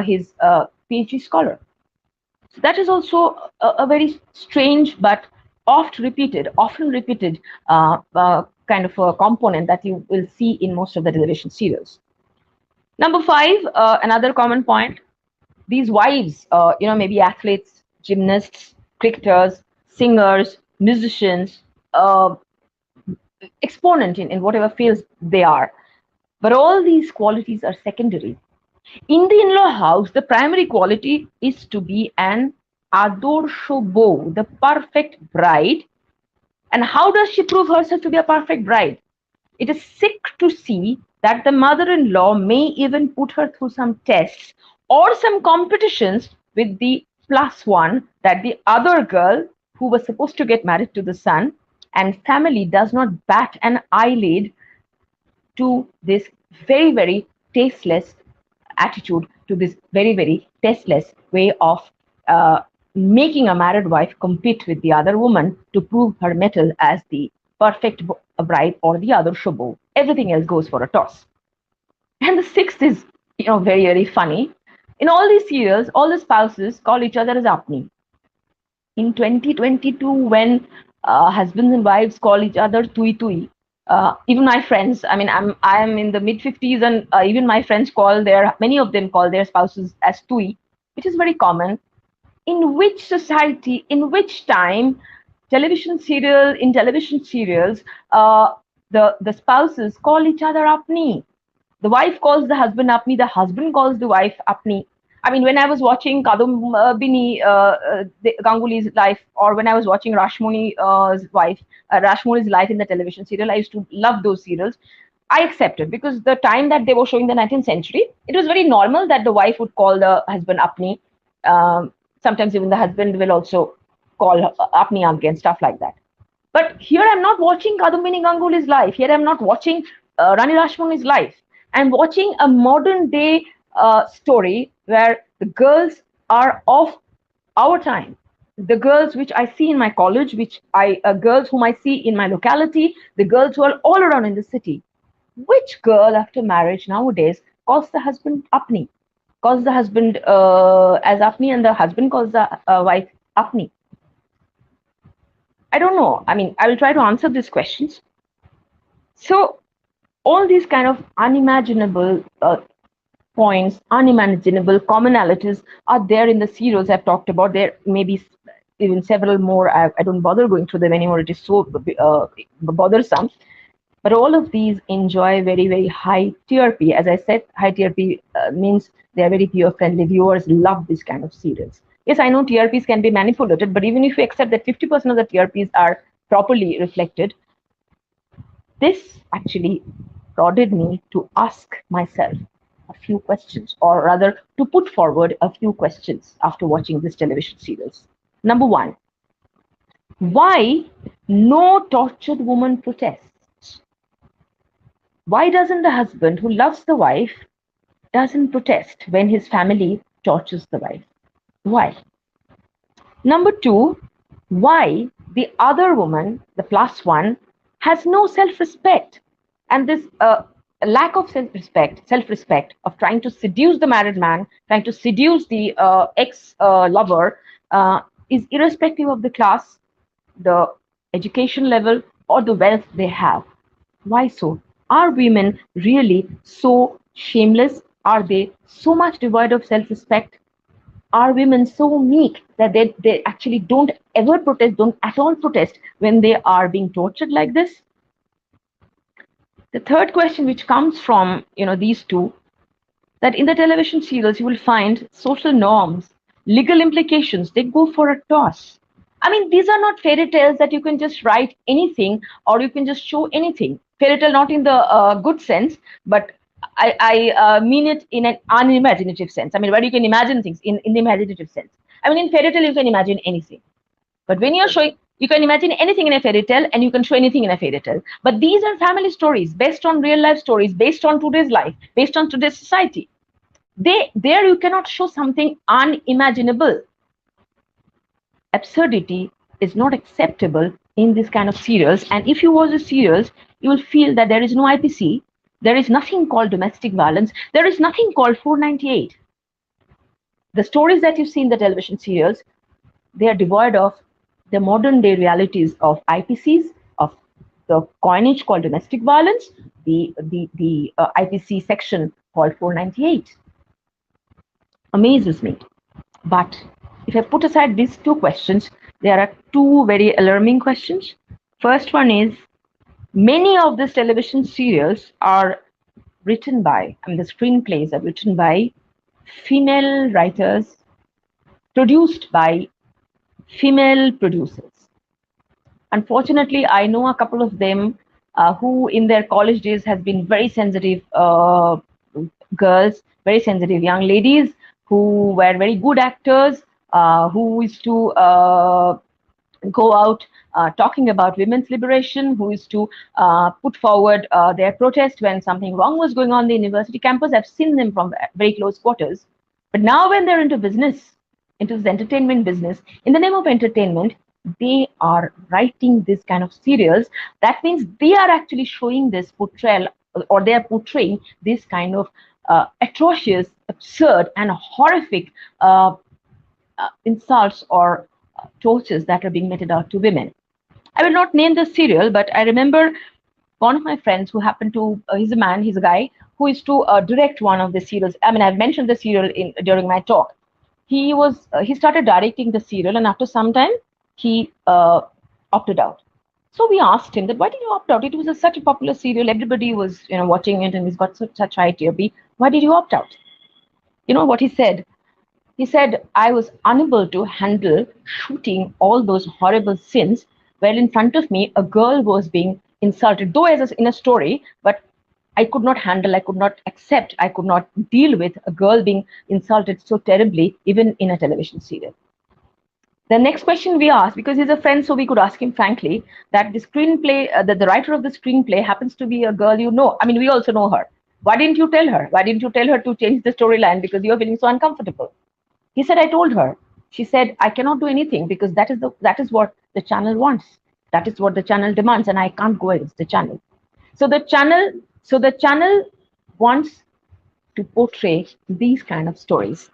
his PhD scholar. So that is also a very strange but often repeated kind of a component that you will see in most of the television serials. Number five, another common point, these wives, maybe athletes, gymnasts, cricketers, singers, musicians, exponent in whatever fields they are. But all these qualities are secondary. In the in-law house, the primary quality is to be an adorsho beau, the perfect bride. And how does she prove herself to be a perfect bride? It is sick to see that the mother-in-law may even put her through some tests or some competitions with the plus one that the other girl who was supposed to get married to the son, and family does not bat an eyelid to this very, very tasteless attitude, to this very, very tasteless way of making a married wife compete with the other woman to prove her mettle as the perfect bride or the other shobo. Everything else goes for a toss. And the sixth is, very, very funny. In all these serials, all the spouses call each other as apni. In 2022, when husbands and wives call each other tui tui, even my friends, I mean, I'm in the mid-50s, and even my friends many of them call their spouses as tui, which is very common. In which society, in which time, television serials, the spouses call each other apni. The wife calls the husband apni, the husband calls the wife apni. I mean, when I was watching Kadambini Ganguly's life, or when I was watching Rashmoni's life in the television serial, I used to love those serials. I accepted, because the time that they were showing the 19th century, it was very normal that the wife would call the husband apni. Sometimes even the husband will also call apni Anke and stuff like that. But here I'm not watching Kadambini Ganguly's life. Here I'm not watching Rani Rashmoni's life. I'm watching a modern day story where the girls are of our time. The girls which I see in my college, girls whom I see in my locality, the girls who are all around in the city. Which girl after marriage nowadays calls the husband apni, calls the husband as apni, and the husband calls the wife apni? I don't know. I mean, I will try to answer these questions. So all these kind of unimaginable points, unimaginable commonalities are there in the serials I've talked about. There may be even several more. I don't bother going through them anymore. It is so bothersome. But all of these enjoy very, very high TRP. As I said, high TRP means they are very viewer friendly. Viewers love this kind of serials. Yes, I know TRPs can be manipulated, but even if you accept that 50% of the TRPs are properly reflected, this actually prodded me to ask myself a few questions, or rather, to put forward a few questions after watching this television series. Number one, why no tortured woman protests? Why doesn't the husband who loves the wife doesn't protest when his family tortures the wife? Why? Number two, why the other woman, the plus one, has no self-respect, and this lack of self-respect of trying to seduce the married man, trying to seduce the ex-lover, is irrespective of the class, the education level, or the wealth they have. Why so? Are women really so shameless? Are they so much devoid of self respect? Are women so meek that they actually don't ever protest, don't at all protest when they are being tortured like this? The third question, which comes from these two, that in the television serials you will find social norms, legal implications, they go for a toss. I mean, these are not fairy tales that you can just write anything or you can just show anything. Fairy tale not in the good sense, but I mean it in an unimaginative sense. I mean, where you can imagine things in the imaginative sense. I mean, in fairy tale you can imagine anything. But when you're showing, you can imagine anything in a fairy tale and you can show anything in a fairy tale. But these are family stories based on real life stories, based on today's life, based on today's society. There you cannot show something unimaginable. Absurdity is not acceptable in this kind of serials. And if you watch the serials, you will feel that there is no IPC, there is nothing called domestic violence, there is nothing called 498. The stories that you see in the television serials, they are devoid of the modern day realities of IPCs, of the coinage called domestic violence, the IPC section called 498. Amazes me. But if I put aside these two questions, there are two very alarming questions. First one is, many of these television serials are written by, I mean, the screenplays are written by female writers, produced by female producers. Unfortunately, I know a couple of them who, in their college days, has been very sensitive girls, very sensitive young ladies who were very good actors, who used to go out talking about women's liberation, who used to put forward their protest when something wrong was going on the university campus. I've seen them from very close quarters. But now, when they're into business, into this entertainment business, in the name of entertainment, they are writing this kind of serials. That means they are actually showing this portrayal, or they are portraying this kind of atrocious, absurd, and horrific insults or tortures that are being meted out to women. I will not name the serial, but I remember one of my friends who happened to, he's a man, he's a guy, who is to direct one of the serials. I mean, I've mentioned the serial during my talk. He started directing the serial, and after some time, he opted out. So we asked him that, why did you opt out? It was such a popular serial, everybody was watching it, and he's got such high TRP. Why did you opt out? You know what he said? He said, I was unable to handle shooting all those horrible scenes where in front of me a girl was being insulted, though as in a story, but I could not handle, I could not accept, I could not deal with a girl being insulted so terribly, even in a television serial. The next question we asked, because he's a friend, so we could ask him frankly, that the screenplay, that the writer of the screenplay happens to be a girl you know. I mean, we also know her. Why didn't you tell her? Why didn't you tell her to change the storyline because you're feeling so uncomfortable? He said, I told her. She said, I cannot do anything because that is what the channel wants. That is what the channel demands, and I can't go against the channel. So the channel wants to portray these kind of stories.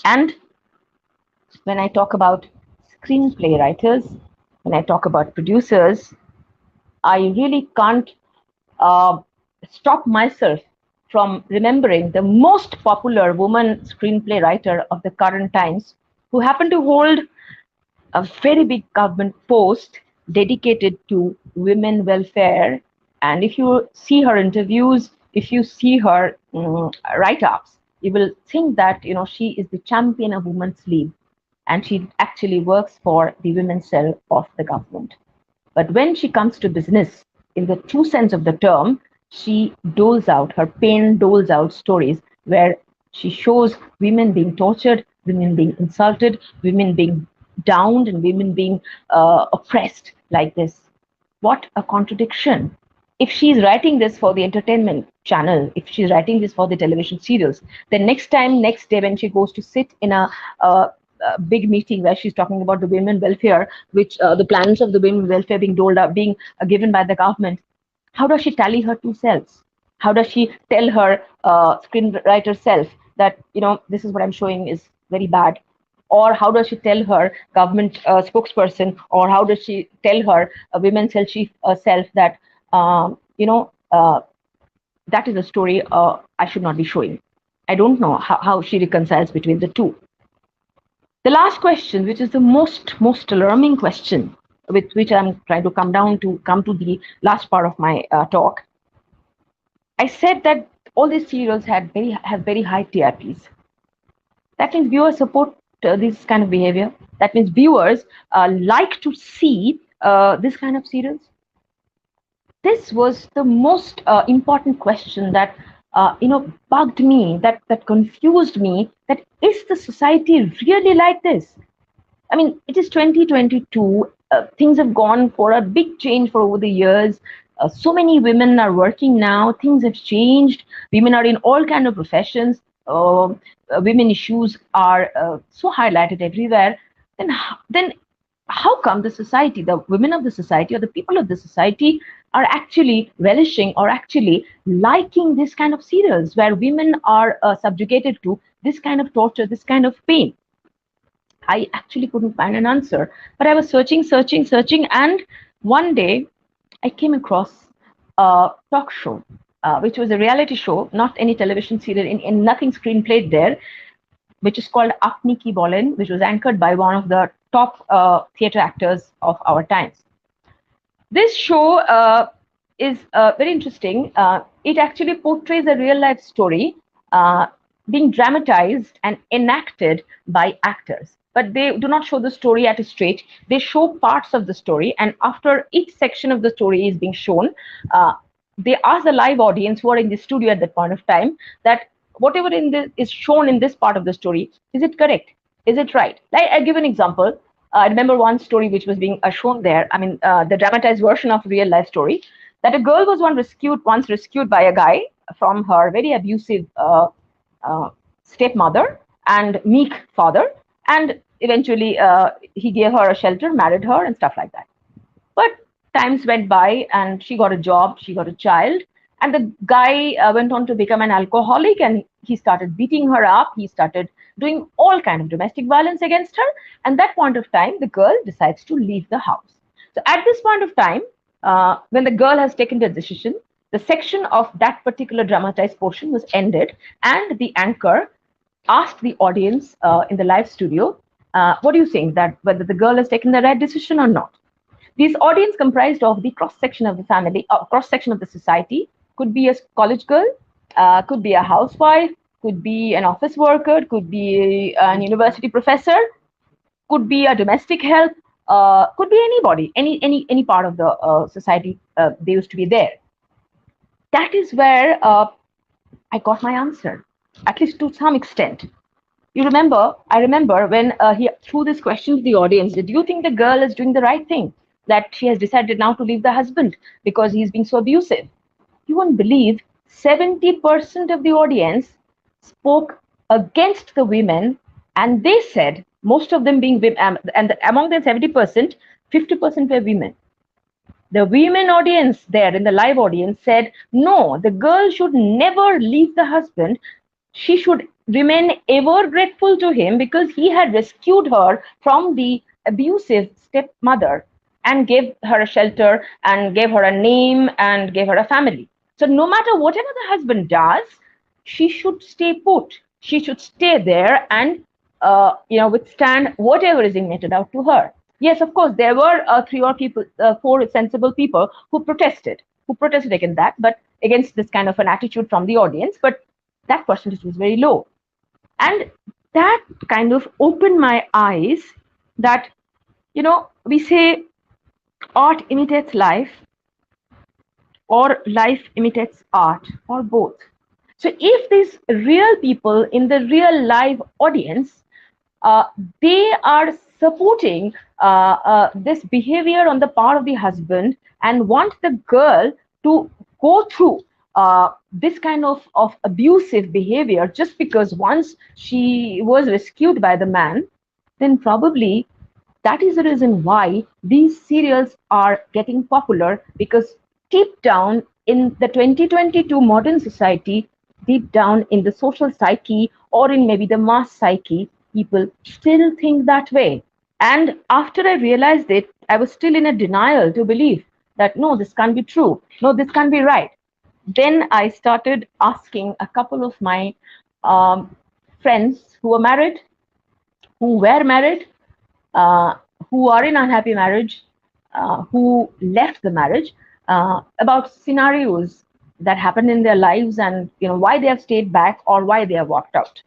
And when I talk about screenplay writers, when I talk about producers, I really can't uh, stop myself from remembering the most popular woman screenplay writer of the current times, who happened to hold a very big government post dedicated to women welfare And if you see her interviews, if you see her write-ups, you will think that she is the champion of women's league, and she actually works for the women's cell of the government. But when she comes to business, in the true sense of the term, she doles out, her pen doles out stories where she shows women being tortured, women being insulted, women being downed, and women being oppressed like this. What a contradiction. If she's writing this for the entertainment channel, if she's writing this for the television serials, then next day, when she goes to sit in a big meeting where she's talking about the women welfare, which the plans of the women welfare being doled out, being given by the government, how does she tally her two selves? How does she tell her screenwriter self that this is what I'm showing is very bad? Or how does she tell her government spokesperson, or how does she tell her women's health chief self that that is a story I should not be showing? I don't know how she reconciles between the two. The last question, which is the most alarming question, with which I'm trying to come to the last part of my talk. I said that all these serials have very high TRPs. That means viewers support this kind of behavior. That means viewers like to see this kind of serials. This was the most important question that bugged me, that confused me. That is the society really like this? I mean, it is 2022. Things have gone for a big change for over the years. So many women are working now. Things have changed. Women are in all kind of professions. Women issues are so highlighted everywhere. Then how come the society, the women of the society, or the people of the society are actually relishing or actually liking this kind of serials where women are subjugated to this kind of torture, this kind of pain? I actually couldn't find an answer, but I was searching, and one day I came across a talk show, which was a reality show, not any television serial, in nothing screenplayed there, which is called Apni Ki Bolen, which was anchored by one of the top theatre actors of our times. This show is very interesting. It actually portrays a real life story being dramatized and enacted by actors. But they do not show the story at a straight. They show parts of the story, and after each section of the story is being shown, they ask the live audience who are in the studio at that point of time that whatever in this is shown in this part of the story, is it correct? Is it right? Like, I give an example. I remember one story which was being shown there. I mean, the dramatized version of real life story, that a girl was once rescued by a guy from her very abusive stepmother and meek father, and eventually he gave her a shelter, married her, and stuff like that. But times went by, and she got a job, she got a child, and the guy went on to become an alcoholic, and he started beating her up. He started doing all kind of domestic violence against her. And that point of time, the girl decides to leave the house. So at this point of time, when the girl has taken the decision, the section of that particular dramatized portion was ended, and the anchor asked the audience in the live studio, what do you think, that whether the girl has taken the right decision or not? This audience comprised of the cross section of the family, cross section of the society. Could be a college girl, could be a housewife, could be an office worker, could be an university professor, could be a domestic help, could be anybody, any part of the society. They used to be there. That is where I got my answer, at least to some extent. I remember when he threw this question to the audience: do you think the girl is doing the right thing, that she has decided now to leave the husband because he's being so abusive? You won't believe 70% of the audience spoke against the women, and they said, most of them being women, and among the 70%, 50% were women. The women audience there in the live audience said, no, the girl should never leave the husband. She should remain ever grateful to him because he had rescued her from the abusive stepmother and gave her a shelter and gave her a name and gave her a family. So no matter whatever the husband does, she should stay put. She should stay there and withstand whatever is meted out to her. Yes, of course, there were four sensible people who protested, who protested against that, but against this kind of an attitude from the audience. But that percentage was very low. And that kind of opened my eyes that, we say art imitates life or life imitates art or both. So if these real people in the real live audience, uh, they are supporting this behavior on the part of the husband and want the girl to go through this kind of abusive behavior just because once she was rescued by the man, then probably that is the reason why these serials are getting popular, because deep down in the 2022 modern society, deep down in the social psyche or in maybe the mass psyche, people still think that way. And after I realized it, I was still in a denial to believe that no, this can't be true. No, this can't be right. Then I started asking a couple of my um, friends who were married, uh, who are in unhappy marriage, who left the marriage, about scenarios that happened in their lives and why they have stayed back or why they have walked out.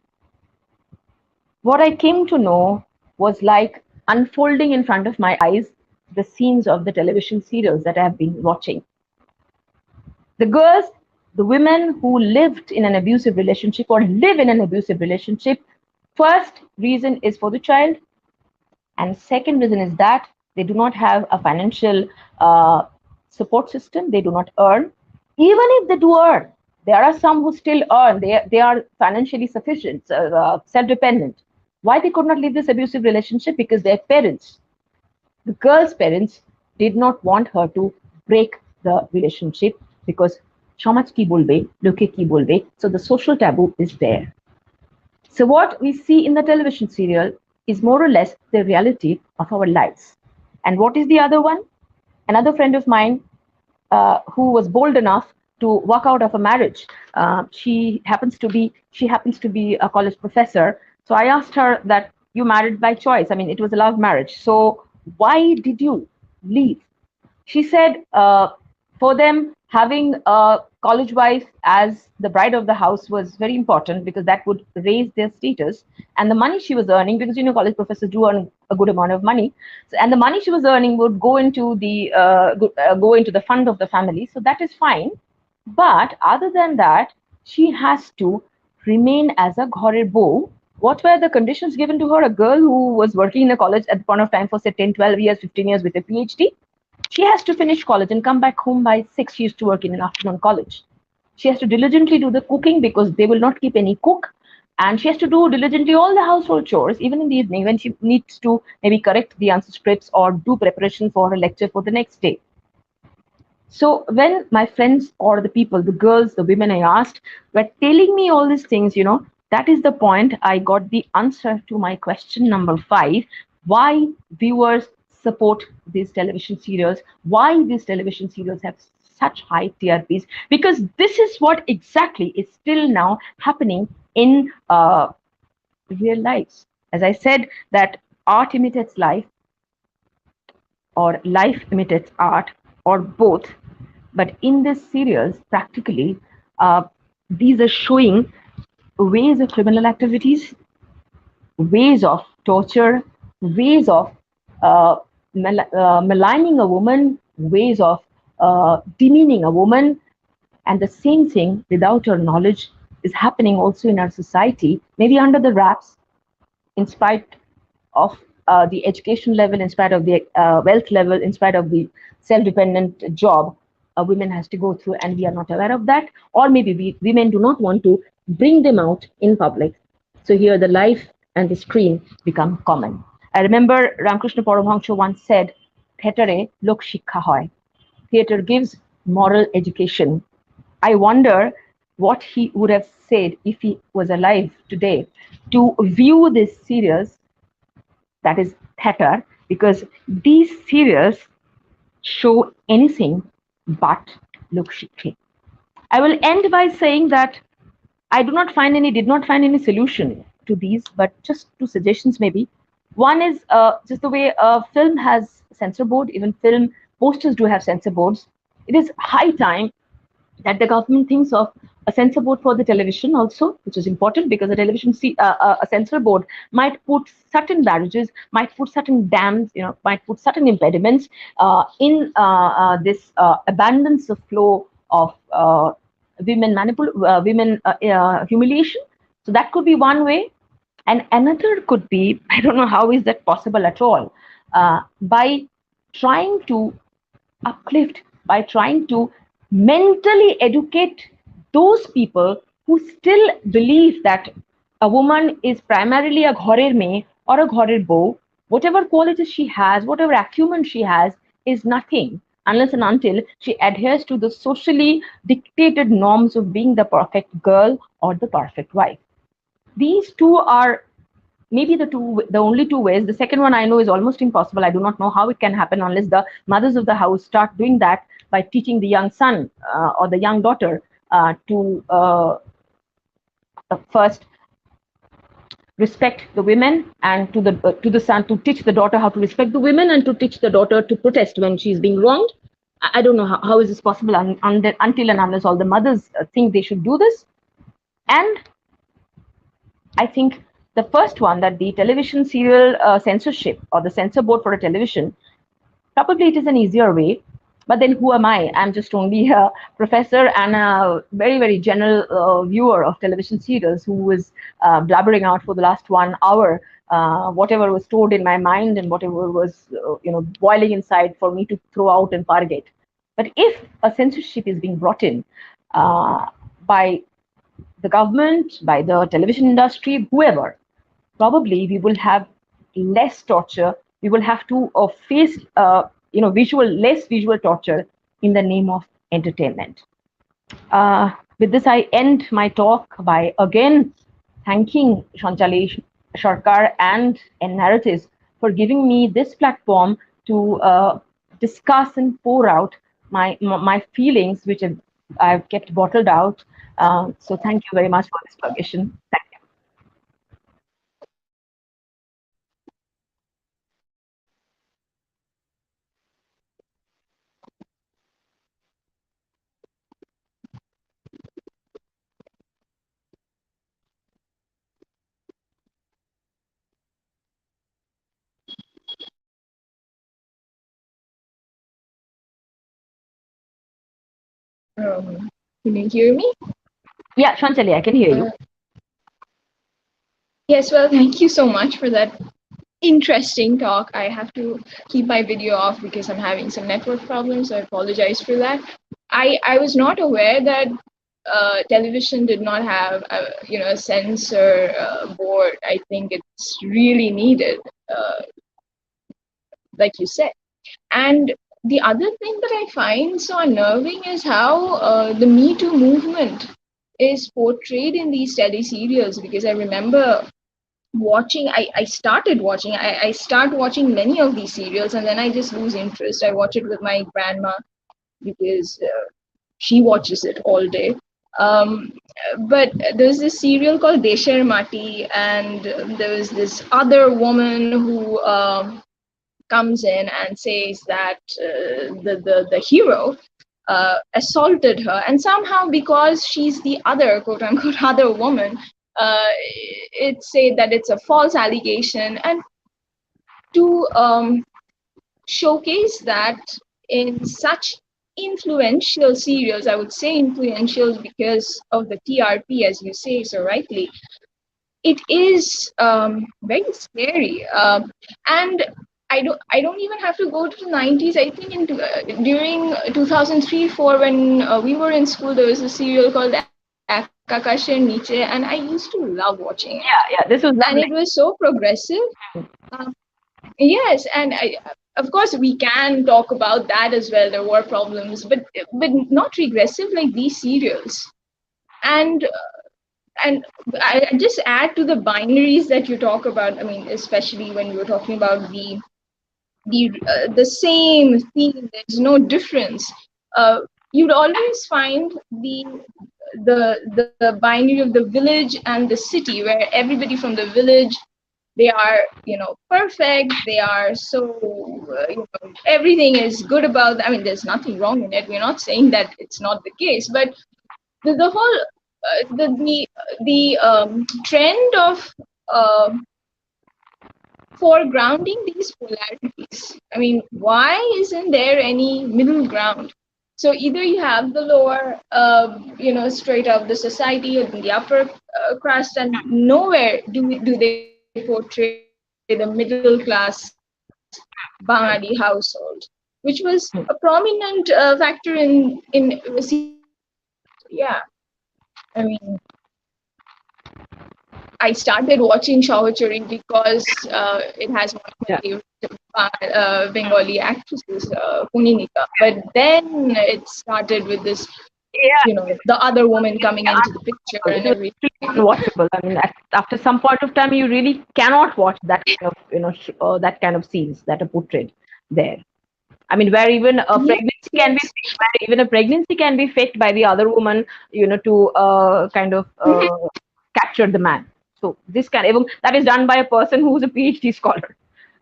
What I came to know was like unfolding in front of my eyes the scenes of the television serials that I have been watching. The girls, the women who lived in an abusive relationship or live in an abusive relationship, first reason is for the child, and second reason is that they do not have a financial support system. They do not earn. Even if they do earn, there are some who still earn. They are financially sufficient, self-dependent. Why they could not leave this abusive relationship? Because their parents, the girl's parents, did not want her to break the relationship because সমাজ কি বলবে, লোকে কি বলবে. So the social taboo is there. So what we see in the television serial is more or less the reality of our lives. And what is the other one? Another friend of mine who was bold enough to walk out of a marriage. She happens to be a college professor. So I asked her that you married by choice. I mean, it was a love marriage. So why did you leave? She said for them, having a college wife as the bride of the house was very important because that would raise their status. And the money she was earning, because college professors do earn a good amount of money, so, and the money she was earning would go into the fund of the family. So that is fine. But other than that, she has to remain as a ghorer bou. What were the conditions given to her? A girl who was working in a college at the point of time for say 10, 12 years, 15 years with a PhD, she has to finish college and come back home by 6. She used to work in an afternoon college. She has to diligently do the cooking because they will not keep any cook. And she has to do diligently all the household chores, even in the evening when she needs to maybe correct the answer scripts or do preparation for her lecture for the next day. So when my friends or the people, the girls, the women I asked were telling me all these things, that is the point I got the answer to my question number 5. Why viewers support these television serials? Why these television serials have such high TRPs? Because this is what exactly is still now happening in real lives. As I said, that art imitates life, or life imitates art, or both. But in these serials, practically, these are showing ways of criminal activities, ways of torture, ways of maligning a woman, ways of demeaning a woman. And the same thing, without our knowledge, is happening also in our society, maybe under the wraps, in spite of the education level, in spite of the wealth level, in spite of the self-dependent job a woman has to go through, and we are not aware of that, or maybe women do not want to bring them out in public. So here the life and the screen become common. I remember Ramakrishna Paramahansa once said, "Theatre lok shikkha hoy." Theatre gives moral education. I wonder what he would have said if he was alive today to view this serials, that is theater, because these serials show anything but look shikhi. I will end by saying that I did not find any solution to these, but just two suggestions maybe. One is just the way a film has censor board, even film posters do have censor boards. it is high time that the government thinks of a censor board for the television also, which is important because the a censor board might put certain barriers, might put certain dams, might put certain impediments in this abundance of flow of women humiliation. So that could be one way, and another could be, I don't know how is that possible at all, by trying to uplift, by trying to mentally educate those people who still believe that a woman is primarily a ghorer mein or a ghorer beau. Whatever qualities she has, whatever acumen she has, is nothing unless and until she adheres to the socially dictated norms of being the perfect girl or the perfect wife. These two are maybe the only two ways. The second one I know is almost impossible. I do not know how it can happen unless the mothers of the house start doing that by teaching the young son or the young daughter to first respect the women, and to the son to teach the daughter how to respect the women, and to teach the daughter to protest when she's being wronged. I don't know how is this possible until and unless all the mothers think they should do this. And I think the first one, that the television serial censorship or the censor board for a television, probably it is an easier way. But then who am I? I'm just only a professor and a very, very general viewer of television serials who was blabbering out for the last 1 hour whatever was stored in my mind and whatever was boiling inside for me to throw out and purgate. But if a censorship is being brought in by the government, by the television industry, whoever, probably we will have less torture. We will have to face, less visual torture in the name of entertainment. With this, I end my talk by again thanking Chandramalli Sarkar and Narratives for giving me this platform to discuss and pour out my feelings, which I've kept bottled out. So thank you very much for this permission. Thank you. Can you hear me? Yeah, Chandramalli, I can hear you. Yes, well, thank you so much for that interesting talk. I have to keep my video off because I'm having some network problems, so I apologize for that. I was not aware that television did not have a censor board. I think it's really needed, like you said. And the other thing that I find so unnerving is how the Me Too movement is portrayed in these teleserials, because I remember watching, I started watching, I start watching many of these serials and then I just lose interest. I watch it with my grandma because she watches it all day. But there's this serial called Desher Mati, and there was this other woman who comes in and says that the hero assaulted her, and somehow because she's the other quote unquote other woman, it said that it's a false allegation. And to showcase that in such influential serials, I would say influential because of the TRP, as you say so rightly, it is very scary. And I don't even have to go to the 90s. I think during 2003-4, when we were in school, there was a serial called Akakasher Niche, and I used to love watching it. Yeah, this was And it lovely. was so progressive. Um, yes, and of course we can talk about that as well. There were problems, but not regressive like these serials. And I just add to the binaries that you talk about. I mean, especially when you were talking about the same theme. There's no difference. You'd always find the binary of the village and the city, where everybody from the village they are, perfect. They are so, everything is good about them. I mean, there's nothing wrong in it. We're not saying that it's not the case, but the whole the trend of uh, foregrounding these polarities. I mean, why isn't there any middle ground? So either you have the lower, straight up the society, or the upper crust, and nowhere do they portray the middle class Bengali household, which was a prominent factor in series like this. Yeah, I mean, I started watching Shahachari because it has one of my Yeah. favorite Bengali actresses, Kuninika. But then it started with this, Yeah, the other woman coming into the picture it and was everything. unwatchable. I mean, after some point of time, you really cannot watch that kind of, that kind of scenes that are portrayed there. I mean, where even a Yes, pregnancy can be yes. faked, where even a pregnancy can be faked by the other woman, to kind of capture the man. So this can even that is done by a person who is a PhD scholar.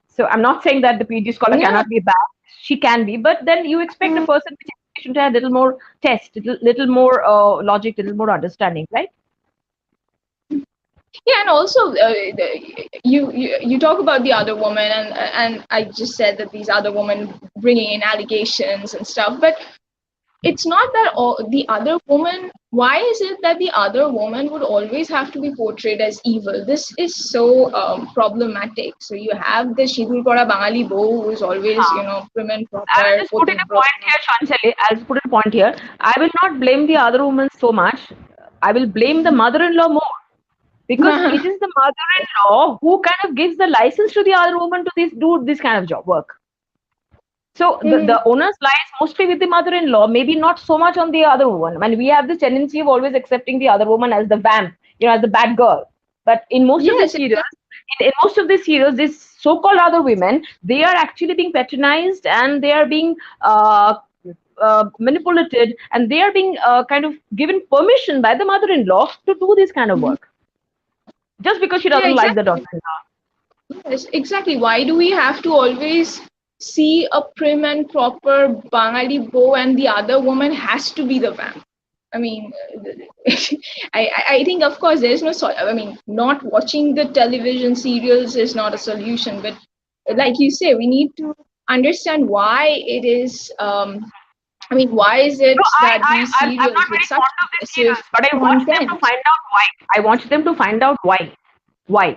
So I'm not saying that the PhD scholar Yeah. cannot be bad. She can be, but then you expect a person with education to have a little more test, little more logic, little more understanding, right? Yeah, and also you talk about the other woman, and I just said that these other women bringing in allegations and stuff, but it's not that all the other woman. Why is it that the other woman would always have to be portrayed as evil? This is so problematic. So you have the Shidul Kora Bangali Bo, who is always, prim and I will proper, just put in a potibroto. point here, Chanchali. I'll just put in a point here. I will not blame the other woman so much. I will blame the mother-in-law more because it is the mother-in-law who kind of gives the license to the other woman to do this kind of job work. So the Mhm. onus lies mostly with the mother-in-law, maybe not so much on the other woman. I mean, we have this tendency of always accepting the other woman as the vamp, as the bad girl. But in most of the Yes, serials, exactly. in most of the serials, these so-called other women, they are actually being patronized and they are being manipulated and they are being kind of given permission by the mother-in-law to do this kind of Mhm. work just because she Yeah, doesn't like the exactly. daughter-in-law. Yes, exactly. Why do we have to always see a prim and proper Bengali beau and the other woman has to be the vamp? I mean, I think, of course, there's no, I mean, not watching the television serials is not a solution, but like you say, we need to understand why it is, I mean, why is No, it that these I'm serials not with very such fond of these aggressive serials, but I watch them to content? find out why. I want them to find out why. Why?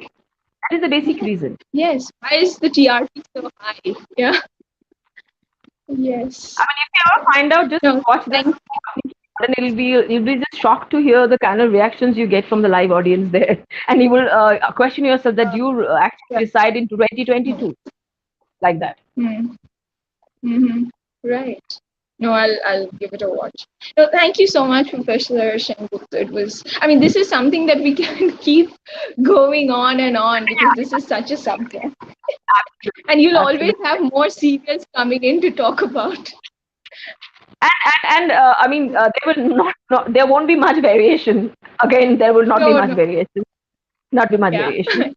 That is the basic reason. Yes, why is the TRP so high? Yeah, yes. I mean, if you ever find out, just No, watch this, thank and you'll be just shocked to hear the kind of reactions you get from the live audience there, and you will question yourself that you you. actually decide in 2022 like that. Hmm. Mm-hmm. Right. No, I'll give it a watch. No, thank you so much, Professor Sengupta. It was, I mean, this is something that we can keep going on because this is such a subject, and you'll always Absolutely. have more serials coming in to talk about. And I mean, there will not, there won't be much variation. Again, there will not be No, much no, variation. Not be much yeah, variation.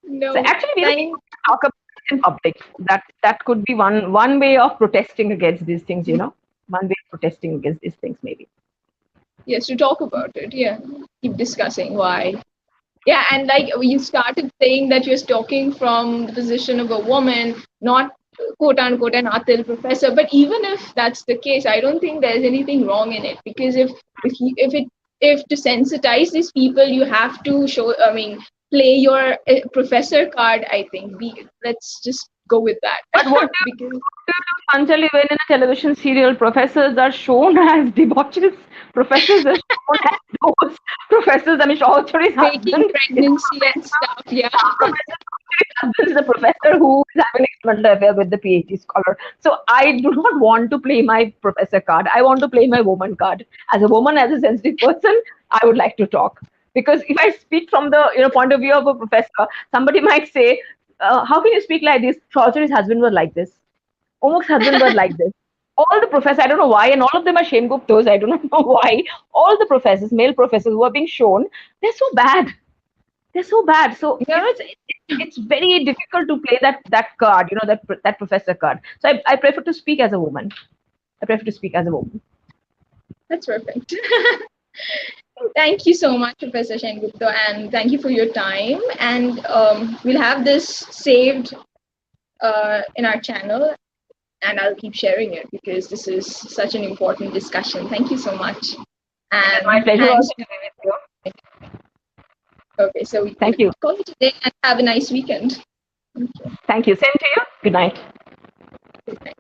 So no, actually, we don't need thank to talk about it in public. That could be one way of protesting against these things. One way of protesting against these things, maybe. yes to talk about it. Yeah, keep discussing why. Yeah, and like you started saying that you're talking from the position of a woman, not quote unquote an Atil professor. But even if that's the case, I don't think there's anything wrong in it because if to sensitize these people, you have to show. I mean, play your professor card. I think. Let's just go with that But what because do you do, Anjali, when in a television serial, professors are shown as debauches, professors are shown as those professors. I mean, Chaudhary's faking husband is a pregnancy and professor. stuff. Yeah. Professor Chaudhary's husband is a professor who is having an experimental affair with the PhD scholar. So I do not want to play my professor card. I want to play my woman card. As a woman, as a sensitive person, I would like to talk. Because if I speak from the point of view of a professor, somebody might say, "How can you speak like this? Chaudhary's husband was like this. Omuk's husband was like this." All the professors, I don't know why, and all of them are Shane Guptas. I do not know why. All the professors, male professors who are being shown, they're so bad. they're so bad. So Yeah, it's very difficult to play that card, that professor card. So I prefer to speak as a woman. I prefer to speak as a woman. that's perfect. Thank you so much, Professor Sengupta, and thank you for your time. And we'll have this saved in our channel, and I'll keep sharing it because this is such an important discussion. Thank you so much. It is my And pleasure thanks. also to be with you. Okay, so we Thank you. call it today and have a nice weekend. Thank you. Same to you. Good night. Good night.